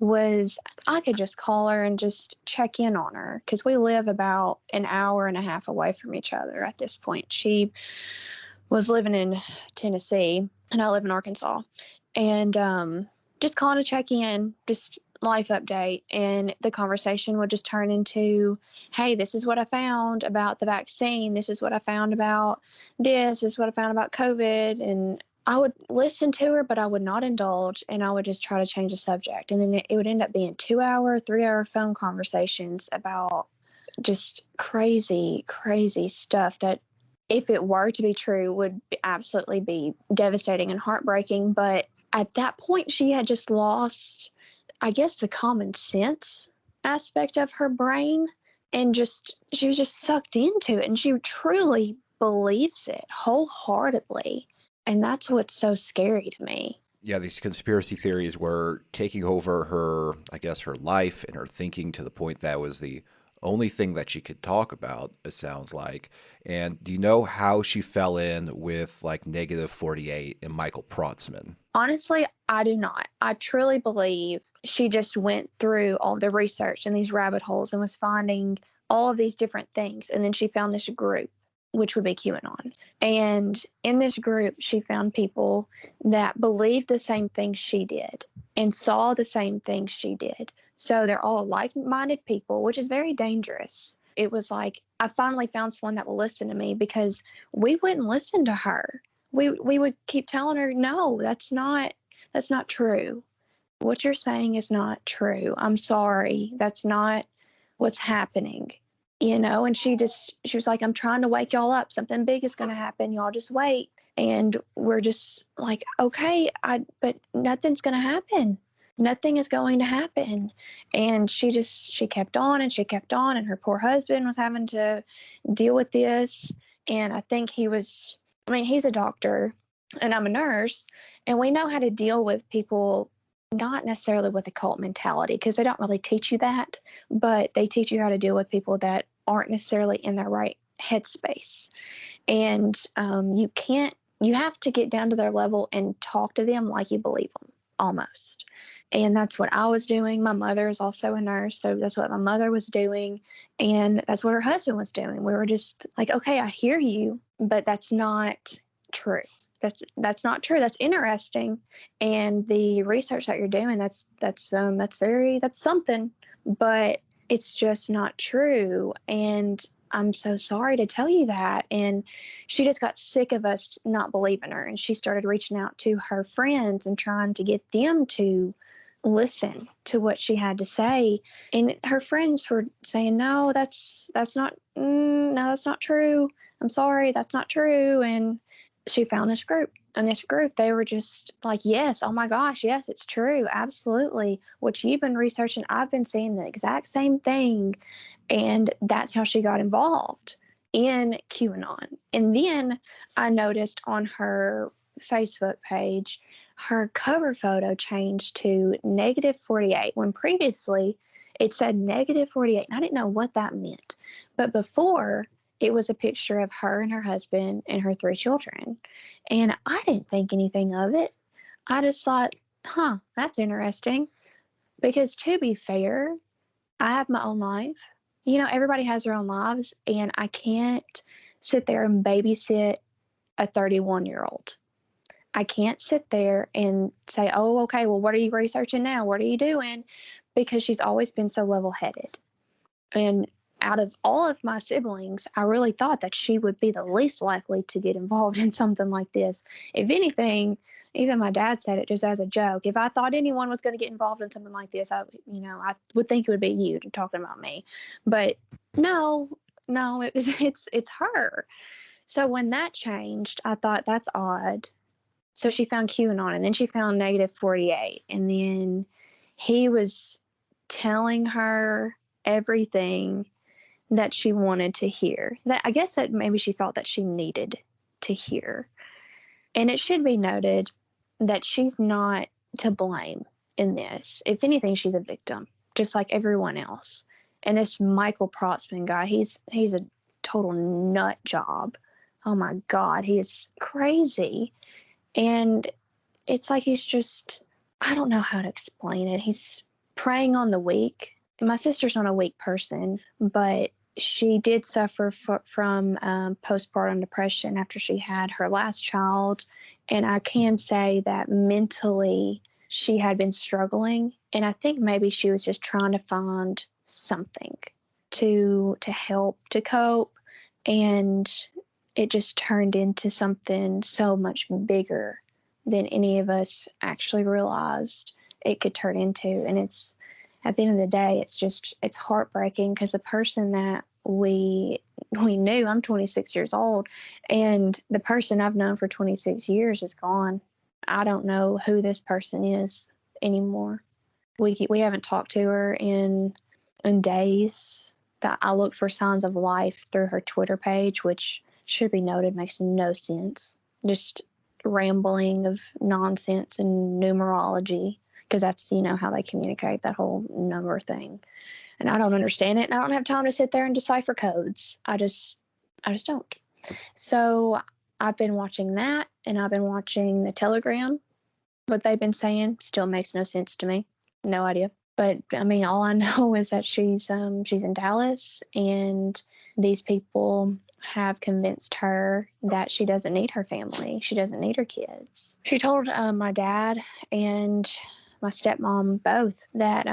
was, I could just call her and just check in on her because we live about an hour and a half away from each other at this point. She was living in Tennessee and I live in Arkansas, and just calling to check in, just life update. And the conversation would just turn into, hey, this is what I found about the vaccine. This is what I found about this. This is what I found about COVID. And I would listen to her, but I would not indulge, and I would just try to change the subject. And then it would end up being 2-hour, 3-hour phone conversations about just crazy, crazy stuff that, if it were to be true, would absolutely be devastating and heartbreaking. But at that point, she had just lost, I guess, the common sense aspect of her brain, and she was just sucked into it, and she truly believes it wholeheartedly. And that's what's so scary to me. Yeah, these conspiracy theories were taking over her, I guess, her life and her thinking to the point that was the only thing that she could talk about, it sounds like. And do you know how she fell in with like Negative 48 and Michael Protzman? Honestly, I do not. I truly believe she just went through all the research and these rabbit holes and was finding all of these different things. And then she found this group, which would be QAnon. And in this group, she found people that believed the same things she did and saw the same things she did. So they're all like-minded people, which is very dangerous. It was like, I finally found someone that will listen to me, because we wouldn't listen to her. We would keep telling her, no, that's not true. What you're saying is not true. I'm sorry. That's not what's happening. And she was like, I'm trying to wake y'all up. Something big is going to happen. Y'all just wait. And we're just like, okay, but nothing's going to happen. Nothing is going to happen. And she kept on and she kept on, and her poor husband was having to deal with this. And I think he's a doctor and I'm a nurse, and we know how to deal with people, not necessarily with a cult mentality, because they don't really teach you that, but they teach you how to deal with people that aren't necessarily in their right headspace. And you have to get down to their level and talk to them like you believe them, almost. And that's what I was doing. My mother is also a nurse, so that's what my mother was doing, and that's what her husband was doing. We were just like, okay, I hear you, but that's not true. That's not true. That's interesting. And the research that you're doing, that's something, but it's just not true. And I'm so sorry to tell you that. And she just got sick of us not believing her. And she started reaching out to her friends and trying to get them to listen to what she had to say. And her friends were saying, no, that's not true. I'm sorry, that's not true. And she found this group. And this group, they were just like, yes, oh my gosh, yes, it's true. Absolutely. What you've been researching, I've been seeing the exact same thing. And that's how she got involved in QAnon. And then I noticed on her Facebook page, her cover photo changed to -48 when previously it said -48. And I didn't know what that meant. But before, it was a picture of her and her husband and her 3 children. And I didn't think anything of it. I just thought, that's interesting. Because to be fair, I have my own life. Everybody has their own lives, and I can't sit there and babysit a 31-year-old. I can't sit there and say, oh, okay, well, what are you researching now? What are you doing? Because she's always been so level-headed. And out of all of my siblings, I really thought that she would be the least likely to get involved in something like this. If anything, even my dad said it just as a joke. If I thought anyone was going to get involved in something like this, I would think it would be you talking about me. But no, it's her. So when that changed, I thought that's odd. So she found QAnon, and then she found -48, and then he was telling her everything that she wanted to hear. That I guess that maybe she thought that she needed to hear. And it should be noted that she's not to blame in this. If anything, she's a victim, just like everyone else. And this Michael Protzman guy, he's a total nut job. Oh my God, he is crazy. And it's like he's just, I don't know how to explain it. He's preying on the weak. My sister's not a weak person, but she did suffer from postpartum depression after she had her last child. And I can say that mentally she had been struggling. And I think maybe she was just trying to find something to help, to cope. And it just turned into something so much bigger than any of us actually realized it could turn into. And it's, at the end of the day, it's heartbreaking because the person that we knew, I'm 26 years old, and the person I've known for 26 years is gone. I don't know who this person is anymore. We haven't talked to her in days. That I look for signs of life through her Twitter page, which should be noted makes no sense. Just rambling of nonsense and numerology, because that's, how they communicate, that whole number thing. And I don't understand it, and I don't have time to sit there and decipher codes. I just don't. So I've been watching that, and I've been watching the Telegram. What they've been saying still makes no sense to me. No idea. But all I know is that she's in Dallas, and these people have convinced her that she doesn't need her family. She doesn't need her kids. She told my dad and my stepmom both that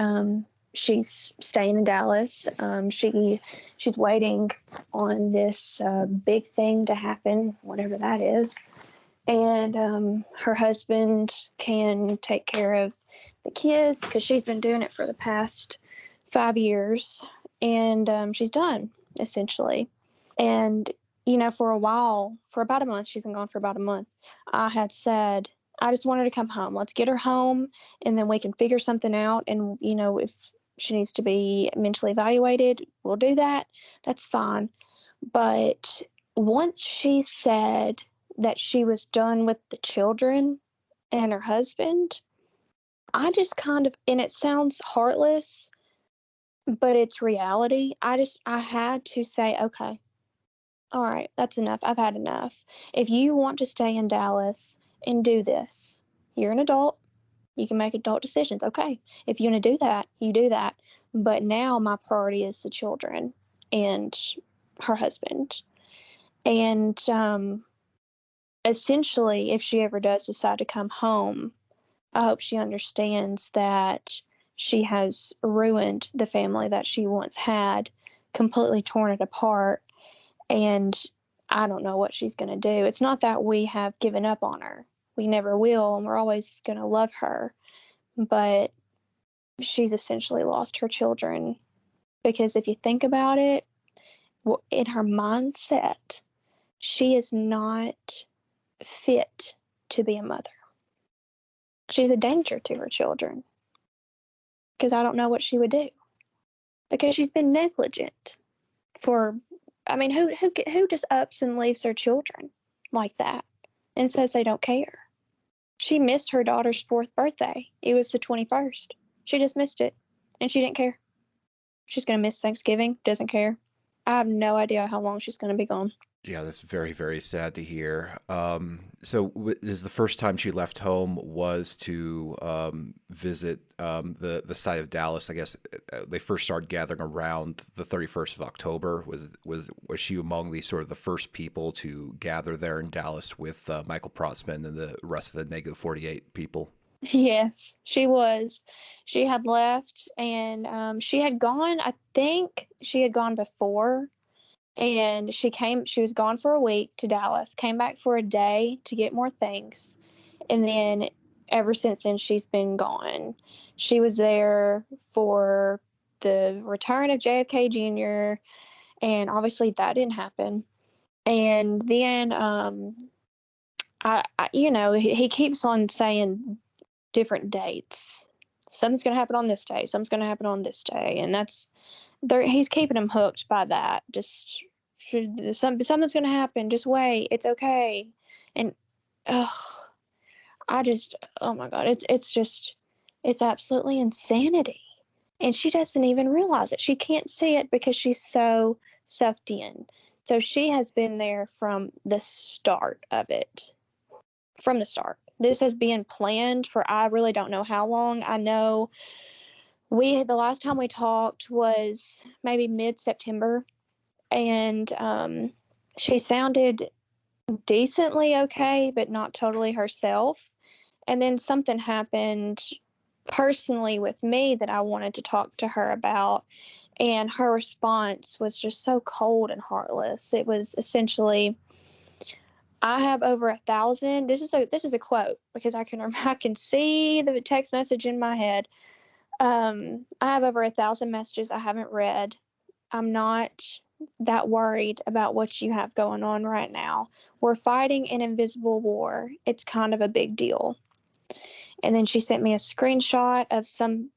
she's staying in Dallas. She's waiting on this big thing to happen, whatever that is. And her husband can take care of the kids because she's been doing it for the past 5 years. And she's done, essentially. And, for a while, for about a month, she's been gone for about a month, I had said, I just want her to come home. Let's get her home, and then we can figure something out. And, if she needs to be mentally evaluated, we'll do that. That's fine. But once she said that she was done with the children and her husband, I just kind of, and it sounds heartless, but it's reality. I had to say, okay, all right, that's enough. I've had enough. If you want to stay in Dallas and do this, you're an adult. You can make adult decisions. Okay. If you want to do that, you do that. But now my priority is the children and her husband. And essentially, if she ever does decide to come home, I hope she understands that she has ruined the family that she once had, completely torn it apart, and I don't know what she's going to do. It's not that we have given up on her. We never will, and we're always going to love her. But she's essentially lost her children, because if you think about it, in her mindset, she is not fit to be a mother. She's a danger to her children, because I don't know what she would do, because she's been negligent for, who just ups and leaves their children like that? and says they don't care. She missed her daughter's 4th birthday. It was the 21st. She just missed it, and she didn't care. She's going to miss Thanksgiving, doesn't care. I have no idea how long she's going to be gone. Yeah, that's very, very sad to hear. So is the first time she left home was to visit the site of Dallas? I guess they first started gathering around the 31st of October. Was she among the sort of the first people to gather there in Dallas with Michael Protzman and the rest of the Negative 48 people? Yes, she was. She had left, and she had gone. I think she had gone before. And she was gone for a week to Dallas, came back for a day to get more things. And then ever since then, she's been gone. She was there for the return of JFK Jr., and obviously that didn't happen. And then, he keeps on saying different dates. Something's going to happen on this day. Something's going to happen on this day. And he's keeping them hooked by that. Just something's going to happen. Just wait. It's okay. And oh my God, it's absolutely insanity. And she doesn't even realize it. She can't see it because she's so sucked in. So she has been there from the start of it. From the start. This has been planned for I really don't know how long. I know the last time we talked was maybe mid-September, and she sounded decently okay, but not totally herself. And then something happened personally with me that I wanted to talk to her about, and her response was just so cold and heartless. It was essentially, I have over 1,000. This is a quote because I can see the text message in my head. I have over 1,000 messages I haven't read. I'm not that worried about what you have going on right now. We're fighting an invisible war. It's kind of a big deal. And then she sent me a screenshot of some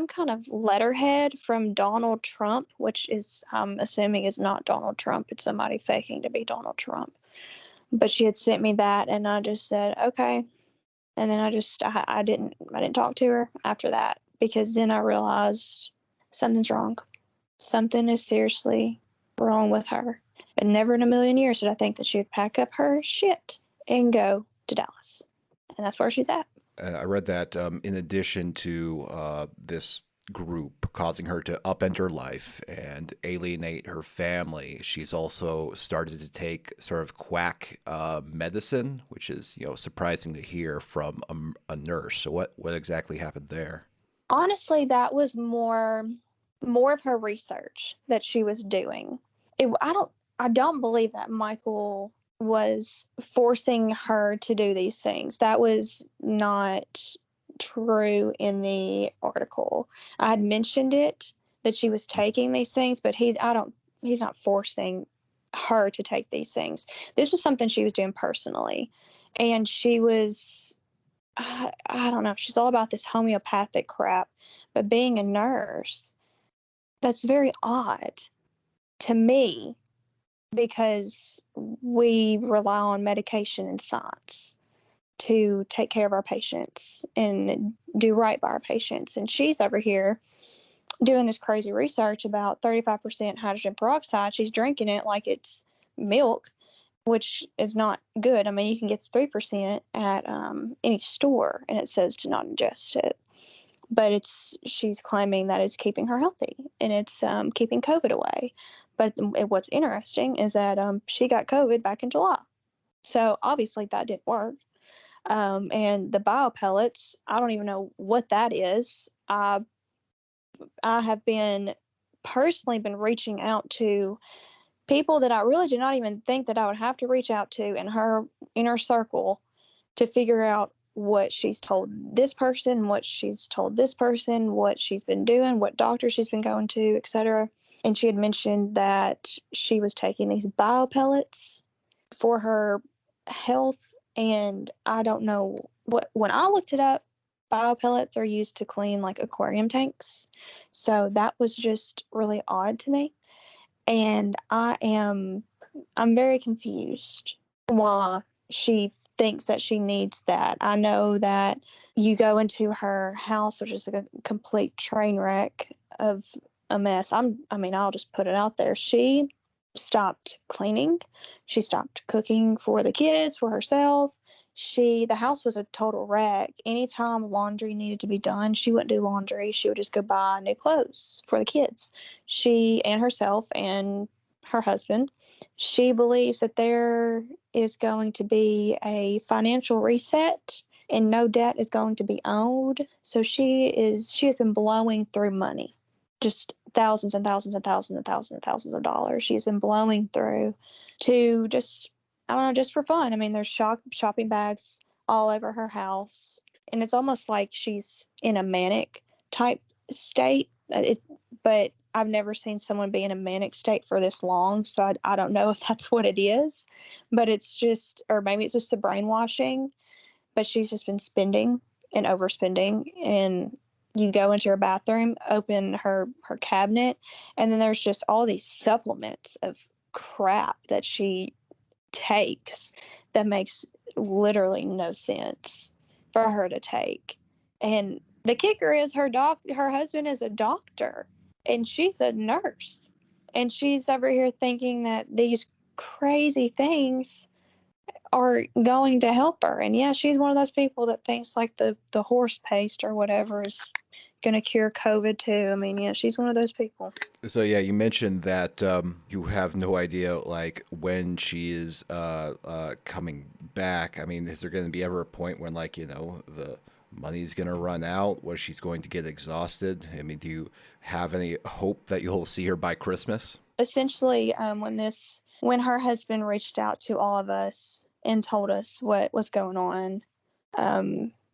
kind of letterhead from Donald Trump, which is I'm assuming is not Donald Trump. It's somebody faking to be Donald Trump. But she had sent me that, and I just said, okay. And then I didn't talk to her after that, because then I realized something's wrong. Something is seriously wrong with her. But never in a million years did I think that she would pack up her shit and go to Dallas. And that's where she's at. I read that in addition to this group causing her to upend her life and alienate her family, she's also started to take sort of quack medicine, which is surprising to hear from a nurse. So what exactly happened there? Honestly, that was more of her research that she was doing. I don't believe that Michael was forcing her to do these things. That was not true in the article. I had mentioned it, that she was taking these things, but he's not forcing her to take these things. This was something she was doing personally. And she was, I don't know, she's all about this homeopathic crap, but being a nurse, that's very odd to me, because we rely on medication and science to take care of our patients and do right by our patients. And she's over here doing this crazy research about 35% hydrogen peroxide. She's drinking it like it's milk, which is not good. I mean, you can get 3% at any store, and it says to not ingest it. But she's claiming that it's keeping her healthy, and it's keeping COVID away. But what's interesting is that she got COVID back in July. So obviously that didn't work. And the biopellets, I don't even know what that is. I have personally been reaching out to people that I really did not even think that I would have to reach out to in her inner circle to figure out what she's told this person, what she's told this person, what she's been doing, what doctor she's been going to, etc. And she had mentioned that she was taking these biopellets for her health. And I don't know when I looked it up, biopellets are used to clean like aquarium tanks. So that was just really odd to me. And I'm very confused why she thinks that she needs that. I know that you go into her house, which is a complete train wreck of a mess. I'll just put it out there. She stopped cleaning. She stopped cooking for the kids, for herself. The house was a total wreck. Anytime laundry needed to be done, she wouldn't do laundry. She would just go buy new clothes for the kids. She and herself and her husband. She believes that there is going to be a financial reset and no debt is going to be owed. So she has been blowing through money, just thousands and thousands and thousands and thousands and thousands of dollars. She's been blowing through to just, I don't know, just for fun. I mean, there's shopping bags all over her house, and it's almost like she's in a manic type state. But I've never seen someone be in a manic state for this long, so I don't know if that's what it is. But it's just, or maybe it's just the brainwashing. But she's just been spending and overspending, and you go into her bathroom, open her cabinet, and then there's just all these supplements of crap that she takes that makes literally no sense for her to take. And the kicker is her husband is a doctor and she's a nurse, and she's over here thinking that these crazy things are going to help her. And yeah, she's one of those people that thinks like the horse paste or whatever is going to cure COVID too. I mean, yeah, she's one of those people. So yeah, you mentioned that you have no idea like when she is coming back. I mean, is there going to be ever a point when like, you know, the money's going to run out, where she's going to get exhausted? I mean, do you have any hope that you'll see her by Christmas? Essentially, when her husband reached out to all of us and told us what was going on,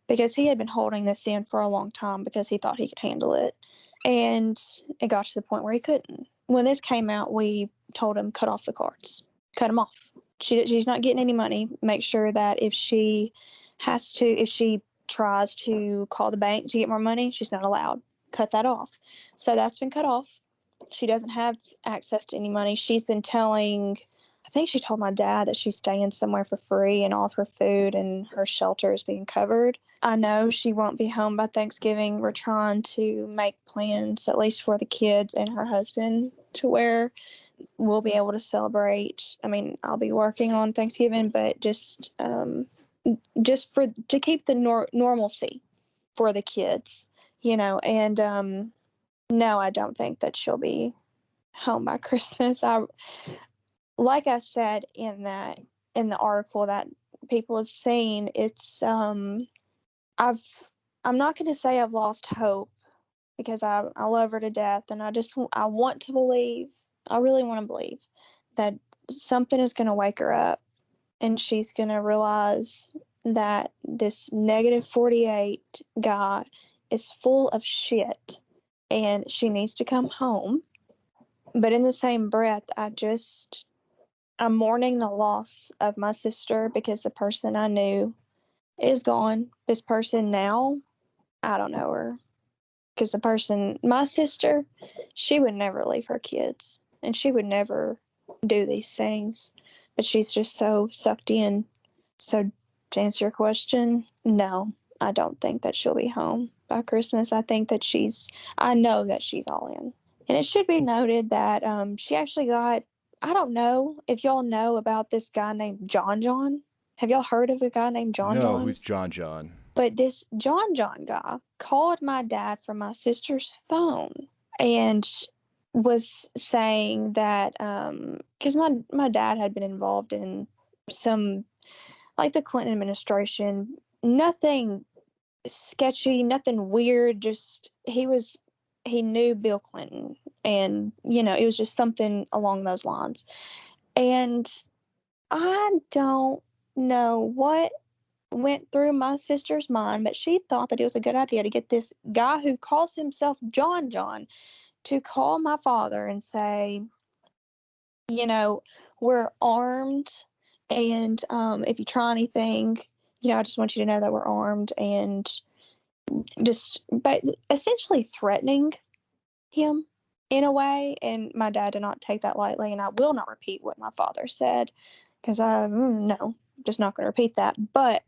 because he had been holding this in for a long time because he thought he could handle it. And it got to the point where he couldn't. When this came out, we told him, cut off the cards. Cut them off. She's not getting any money. Make sure that if she tries to call the bank to get more money, she's not allowed. Cut that off. So that's been cut off. She doesn't have access to any money. She's been I think she told my dad that she's staying somewhere for free and all of her food and her shelter is being covered. I know she won't be home by Thanksgiving. We're trying to make plans, at least for the kids and her husband, to where we'll be able to celebrate. I mean, I'll be working on Thanksgiving, but just to keep the normalcy for the kids, you know. And no, I don't think that she'll be home by Christmas. Like I said in the article that people have seen, it's I'm not going to say I've lost hope, because I love her to death, and I want to believe, I really want to believe that something is going to wake her up and she's going to realize that this negative 48 guy is full of shit and she needs to come home. But in the same breath, I'm mourning the loss of my sister, because the person I knew is gone. This person now, I don't know her. Because my sister, she would never leave her kids. And she would never do these things. But she's just so sucked in. So to answer your question, no, I don't think that she'll be home by Christmas. I know that she's all in. And it should be noted that she actually got, I don't know if y'all know about this guy named John. Have y'all heard of a guy named John? No, who's John? But this John guy called my dad from my sister's phone and was saying that, because my dad had been involved in some, like the Clinton administration, nothing sketchy, nothing weird, just he knew Bill Clinton, and, you know, it was just something along those lines. And I don't know what went through my sister's mind, but she thought that it was a good idea to get this guy who calls himself John to call my father and say, you know, we're armed, and if you try anything, you know, I just want you to know that we're armed, and but essentially threatening him in a way. And my dad did not take that lightly, and I will not repeat what my father said, because no. just not going to repeat that. But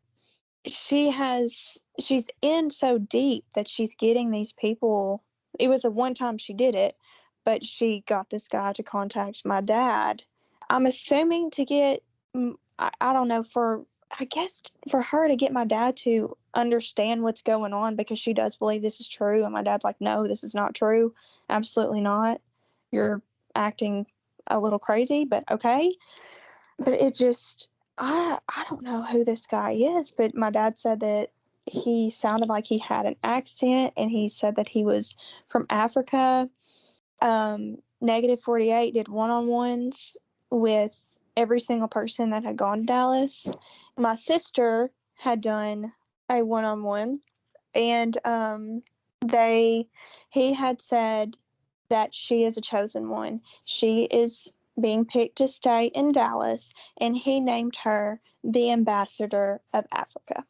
she's in so deep that she's getting these people. It was a one time she did it, but she got this guy to contact my dad. I'm assuming to get, I don't know, I guess for her to get my dad to understand what's going on, because she does believe this is true. And my dad's like, no, this is not true. Absolutely not. You're acting a little crazy, but okay. But it just, I don't know who this guy is, but my dad said that he sounded like he had an accent, and he said that he was from Africa. Negative 48 did one-on-ones with every single person that had gone to Dallas. My sister had done a one-on-one, and he had said that she is a chosen one. She is being picked to stay in Dallas, and he named her the ambassador of Africa.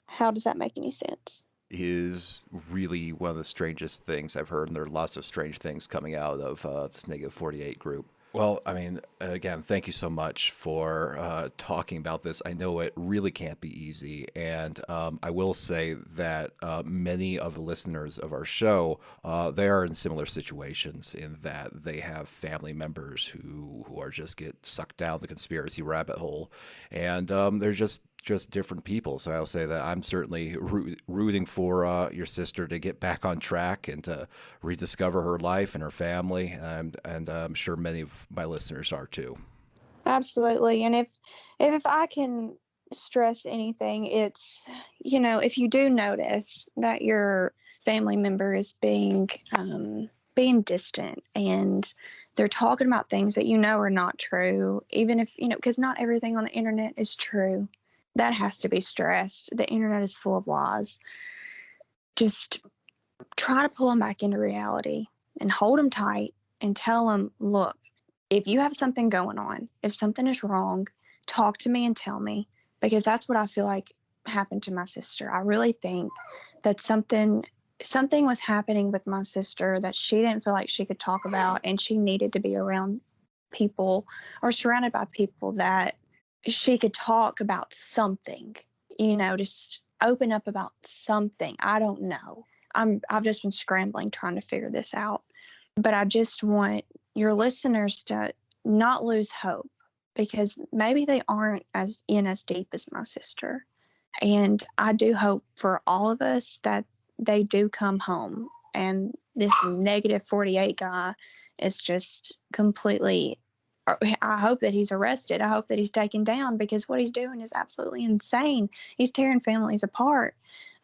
How does that make any sense? Is really one of the strangest things I've heard, and there are lots of strange things coming out of this Negative 48 group. Well, I mean, again, thank you so much for talking about this. I know it really can't be easy, and I will say that many of the listeners of our show, they are in similar situations in that they have family members who are just get sucked down the conspiracy rabbit hole, and they're just different people. So I'll say that I'm certainly rooting for your sister to get back on track and to rediscover her life and her family. And I'm sure many of my listeners are too. Absolutely. And if I can stress anything, it's, if you do notice that your family member is being distant, and they're talking about things that are not true, even if, because not everything on the internet is true. That has to be stressed. The internet is full of lies. Just try to pull them back into reality and hold them tight and tell them, look, if you have something going on, if something is wrong, talk to me and tell me, because that's what I feel like happened to my sister. I really think that something was happening with my sister that she didn't feel like she could talk about, and she needed to be around people or surrounded by people that she could talk about something, just open up about something. I don't know. I've just been scrambling trying to figure this out. But I just want your listeners to not lose hope, because maybe they aren't as deep as my sister. And I do hope for all of us that they do come home, and this negative 48 guy is just completely, I hope that he's arrested. I hope that he's taken down, because what he's doing is absolutely insane. He's tearing families apart.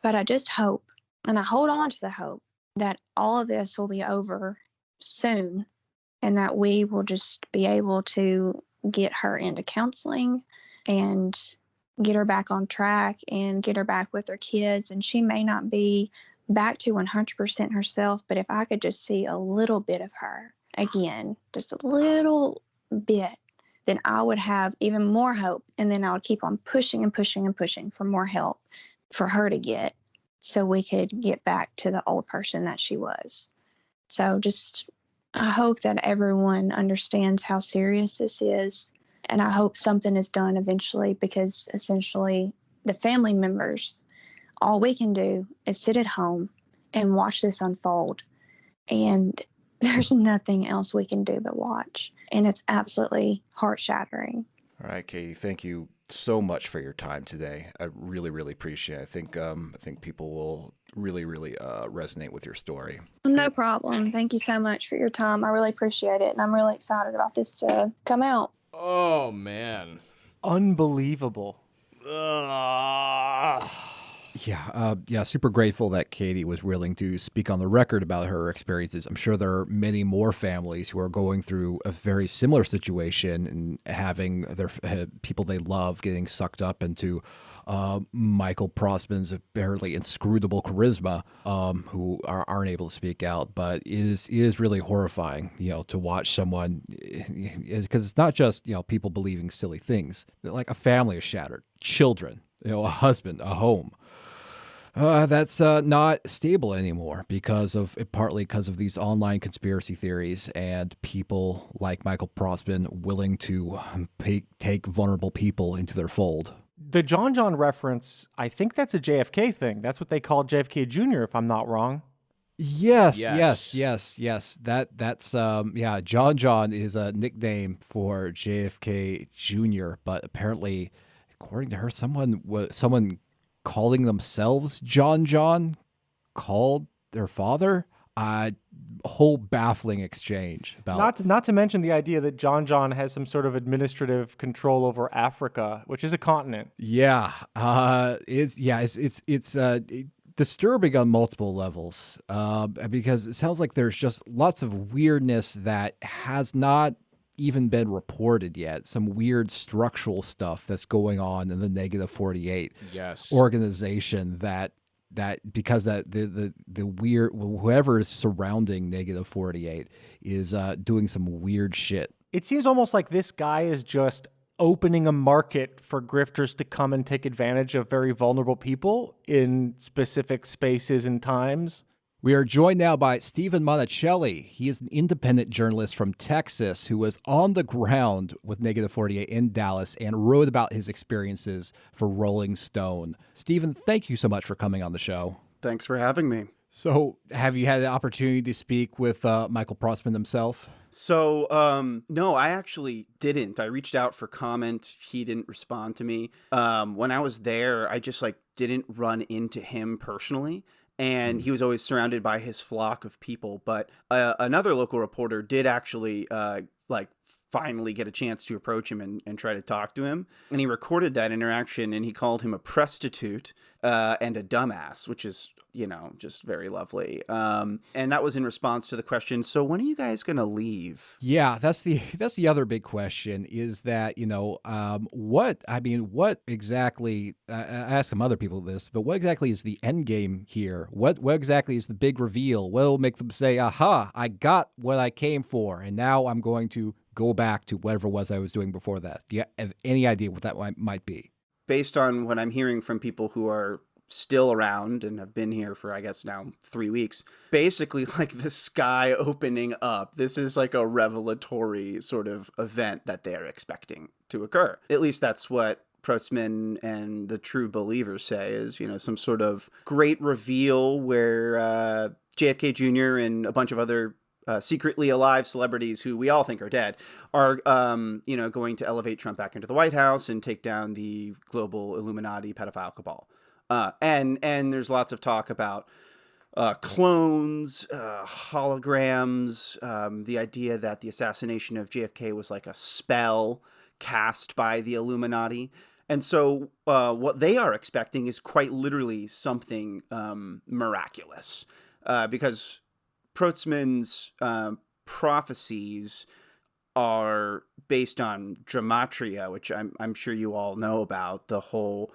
But I just hope, and I hold on to the hope, that all of this will be over soon, and that we will just be able to get her into counseling and get her back on track and get her back with her kids. And she may not be back to 100% herself, but if I could just see a little bit of her again, just a little bit, then I would have even more hope. And then I would keep on pushing and pushing and pushing for more help for her to get, so we could get back to the old person that she was. So I hope that everyone understands how serious this is. And I hope something is done eventually, because essentially the family members, all we can do is sit at home and watch this unfold. And there's nothing else we can do but watch. And it's absolutely heart-shattering. All right, Katie, thank you so much for your time today. I really, really appreciate it. I think people will really, really resonate with your story. No problem. Thank you so much for your time. I really appreciate it. And I'm really excited about this to come out. Oh, man. Unbelievable. Yeah, super grateful that Katie was willing to speak on the record about her experiences. I'm sure there are many more families who are going through a very similar situation and having their people they love getting sucked up into Michael Prossman's apparently inscrutable charisma, who aren't able to speak out. But it is really horrifying, to watch someone, because it's not just, people believing silly things. Like a family is shattered, children, a husband, a home. That's not stable anymore partly because of these online conspiracy theories and people like Michael Prossman willing to take vulnerable people into their fold. The John reference, I think that's a JFK thing. That's what they called JFK Jr., if I'm not wrong. Yes. That's John is a nickname for JFK Jr., but apparently, according to her, someone calling themselves John called their father. Whole baffling exchange about not to mention the idea that John has some sort of administrative control over Africa, which is a continent. Yeah, it's disturbing on multiple levels because it sounds like there's just lots of weirdness that has not even been reported yet. Some weird structural stuff that's going on in the Negative 48 organization that because the weird whoever is surrounding Negative 48 is doing some weird shit. It seems almost like this guy is just opening a market for grifters to come and take advantage of very vulnerable people in specific spaces and times. We are joined now by Stephen Monticelli. He is an independent journalist from Texas who was on the ground with Negative 48 in Dallas and wrote about his experiences for Rolling Stone. Stephen, thank you so much for coming on the show. Thanks for having me. So, have you had the opportunity to speak with Michael Prossman himself? So, no, I actually didn't. I reached out for comment. He didn't respond to me. When I was there, I just didn't run into him personally. And he was always surrounded by his flock of people. But another local reporter did actually finally get a chance to approach him and try to talk to him. And he recorded that interaction, and he called him a prostitute and a dumbass, which is, just very lovely. And that was in response to the question, so when are you guys going to leave? Yeah, that's the other big question is that, what exactly, I ask some other people this, but what exactly is the end game here? What exactly is the big reveal? What will make them say, aha, I got what I came for, and now I'm going to go back to whatever it was I was doing before that? Do you have any idea what that might be? Based on what I'm hearing from people who are still around and have been here for, I guess, now 3 weeks, basically the sky opening up. This is a revelatory sort of event that they're expecting to occur. At least that's what Prossman and the true believers say is, some sort of great reveal where JFK Jr. and a bunch of other secretly alive celebrities who we all think are dead are, going to elevate Trump back into the White House and take down the global Illuminati pedophile cabal. And there's lots of talk about clones, holograms, the idea that the assassination of JFK was like a spell cast by the Illuminati. And so what they are expecting is quite literally something miraculous, because Prossman's prophecies are based on gematria, which I'm sure you all know about, the whole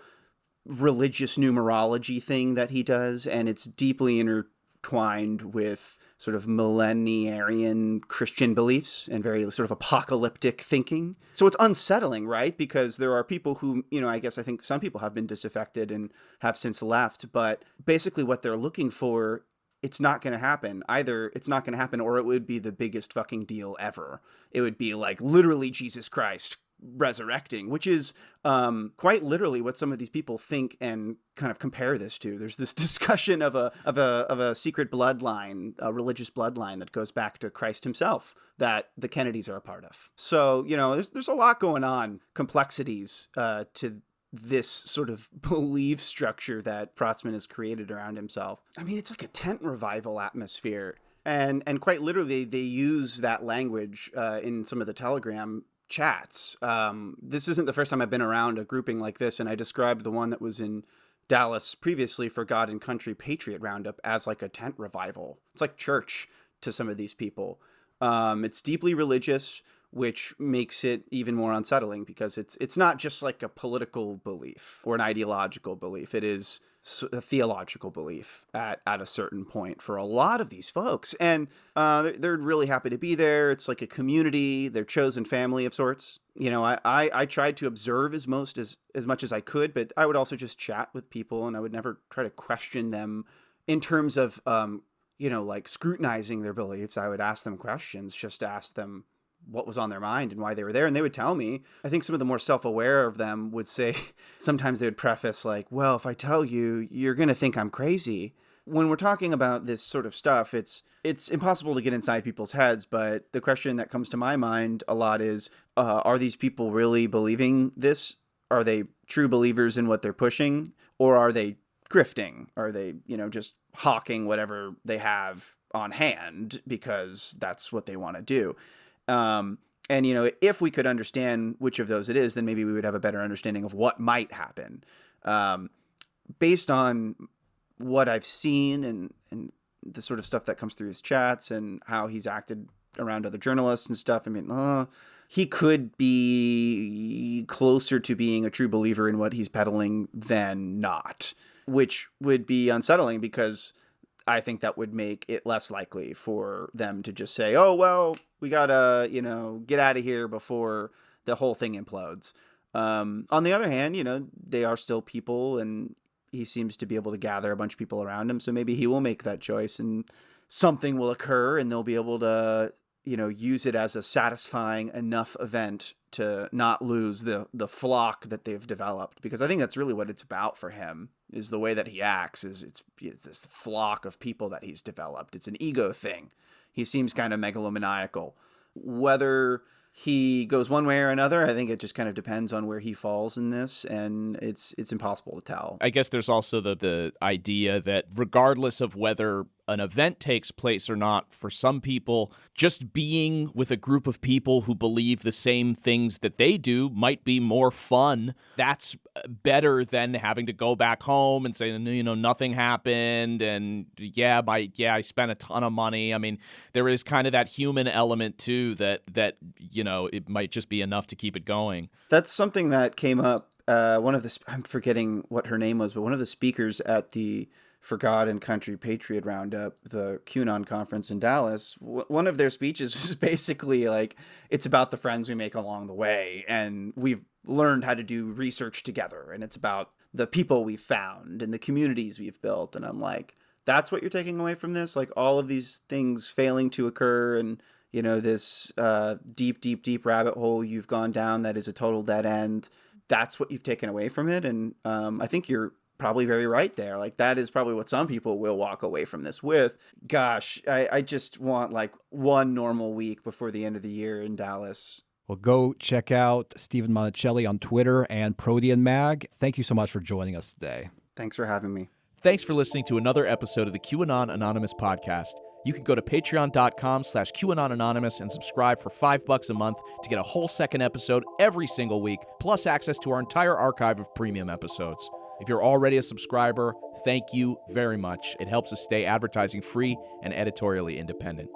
religious numerology thing that he does, and it's deeply intertwined with sort of millenarian Christian beliefs and very sort of apocalyptic thinking. So it's unsettling, right? Because there are people who, I think some people have been disaffected and have since left, but basically what they're looking for, it's not going to happen. Either it's not going to happen, or it would be the biggest fucking deal ever. It would be literally Jesus Christ resurrecting, which is quite literally what some of these people think and kind of compare this to. There's this discussion of a secret bloodline, a religious bloodline that goes back to Christ himself that the Kennedys are a part of. So, there's a lot going on, complexities to this sort of belief structure that Prossman has created around himself. I mean, it's like a tent revival atmosphere. And quite literally, they use that language in some of the Telegram chats. This isn't the first time I've been around a grouping like this, and I described the one that was in Dallas previously for God and Country Patriot Roundup as like a tent revival. It's like church to some of these people. It's deeply religious which makes it even more unsettling because it's not just like a political belief or an ideological belief. It is a theological belief at a certain point for a lot of these folks. And they're really happy to be there. It's like a community, their chosen family of sorts. You know, I tried to observe as much as I could, but I would also just chat with people, and I would never try to question them in terms of, like scrutinizing their beliefs. I would ask them questions, just to ask them what was on their mind and why they were there. And they would tell me. I think some of the more self-aware of them would say, sometimes they would preface like, well, if I tell you, you're going to think I'm crazy. When we're talking about this sort of stuff, it's impossible to get inside people's heads. But the question that comes to my mind a lot is, are these people really believing this? Are they true believers in what they're pushing? Or are they grifting? Are they, just hawking whatever they have on hand because that's what they want to do? And, if we could understand which of those it is, then maybe we would have a better understanding of what might happen. Based on what I've seen and the sort of stuff that comes through his chats and how he's acted around other journalists and stuff, I mean, he could be closer to being a true believer in what he's peddling than not, which would be unsettling because I think that would make it less likely for them to just say, oh, well, we gotta, get out of here before the whole thing implodes. On the other hand, they are still people, and he seems to be able to gather a bunch of people around him. So maybe he will make that choice and something will occur and they'll be able to, use it as a satisfying enough event to not lose the flock that they've developed. Because I think that's really what it's about for him, is the way that he acts, is it's this flock of people that he's developed. It's an ego thing. He seems kind of megalomaniacal. Whether he goes one way or another, I think it just kind of depends on where he falls in this, and it's impossible to tell. I guess there's also the idea that regardless of whether an event takes place or not, for some people, just being with a group of people who believe the same things that they do might be more fun. That's better than having to go back home and say, nothing happened, and I spent a ton of money. I mean, there is kind of that human element too that it might just be enough to keep it going. That's something that came up. I'm forgetting what her name was, but one of the speakers at the For God and Country Patriot Roundup, the QAnon conference in Dallas, one of their speeches was basically like, it's about the friends we make along the way, and we've learned how to do research together, and it's about the people we've found and the communities we've built. And I'm like, that's what you're taking away from this? Like all of these things failing to occur, and this deep rabbit hole you've gone down that is a total dead end. That's what you've taken away from it. And I think you're probably very right there. Like that is probably what some people will walk away from this with. Gosh, I just want like one normal week before the end of the year in Dallas. Well, go check out Stephen Monticelli on Twitter and Protean Mag. Thank you so much for joining us today. Thanks for having me. Thanks for listening to another episode of the QAnon Anonymous podcast. You can go to patreon.com/QAnon Anonymous and subscribe for $5 a month to get a whole second episode every single week, plus access to our entire archive of premium episodes. If you're already a subscriber, thank you very much. It helps us stay advertising free and editorially independent.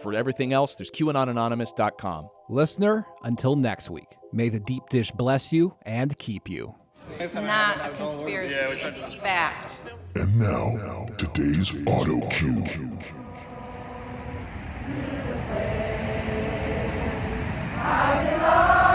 For everything else, there's QAnonAnonymous.com. Listener, until next week, may the deep dish bless you and keep you. It's not a conspiracy, it's fact. And now, today's auto cue. I belong.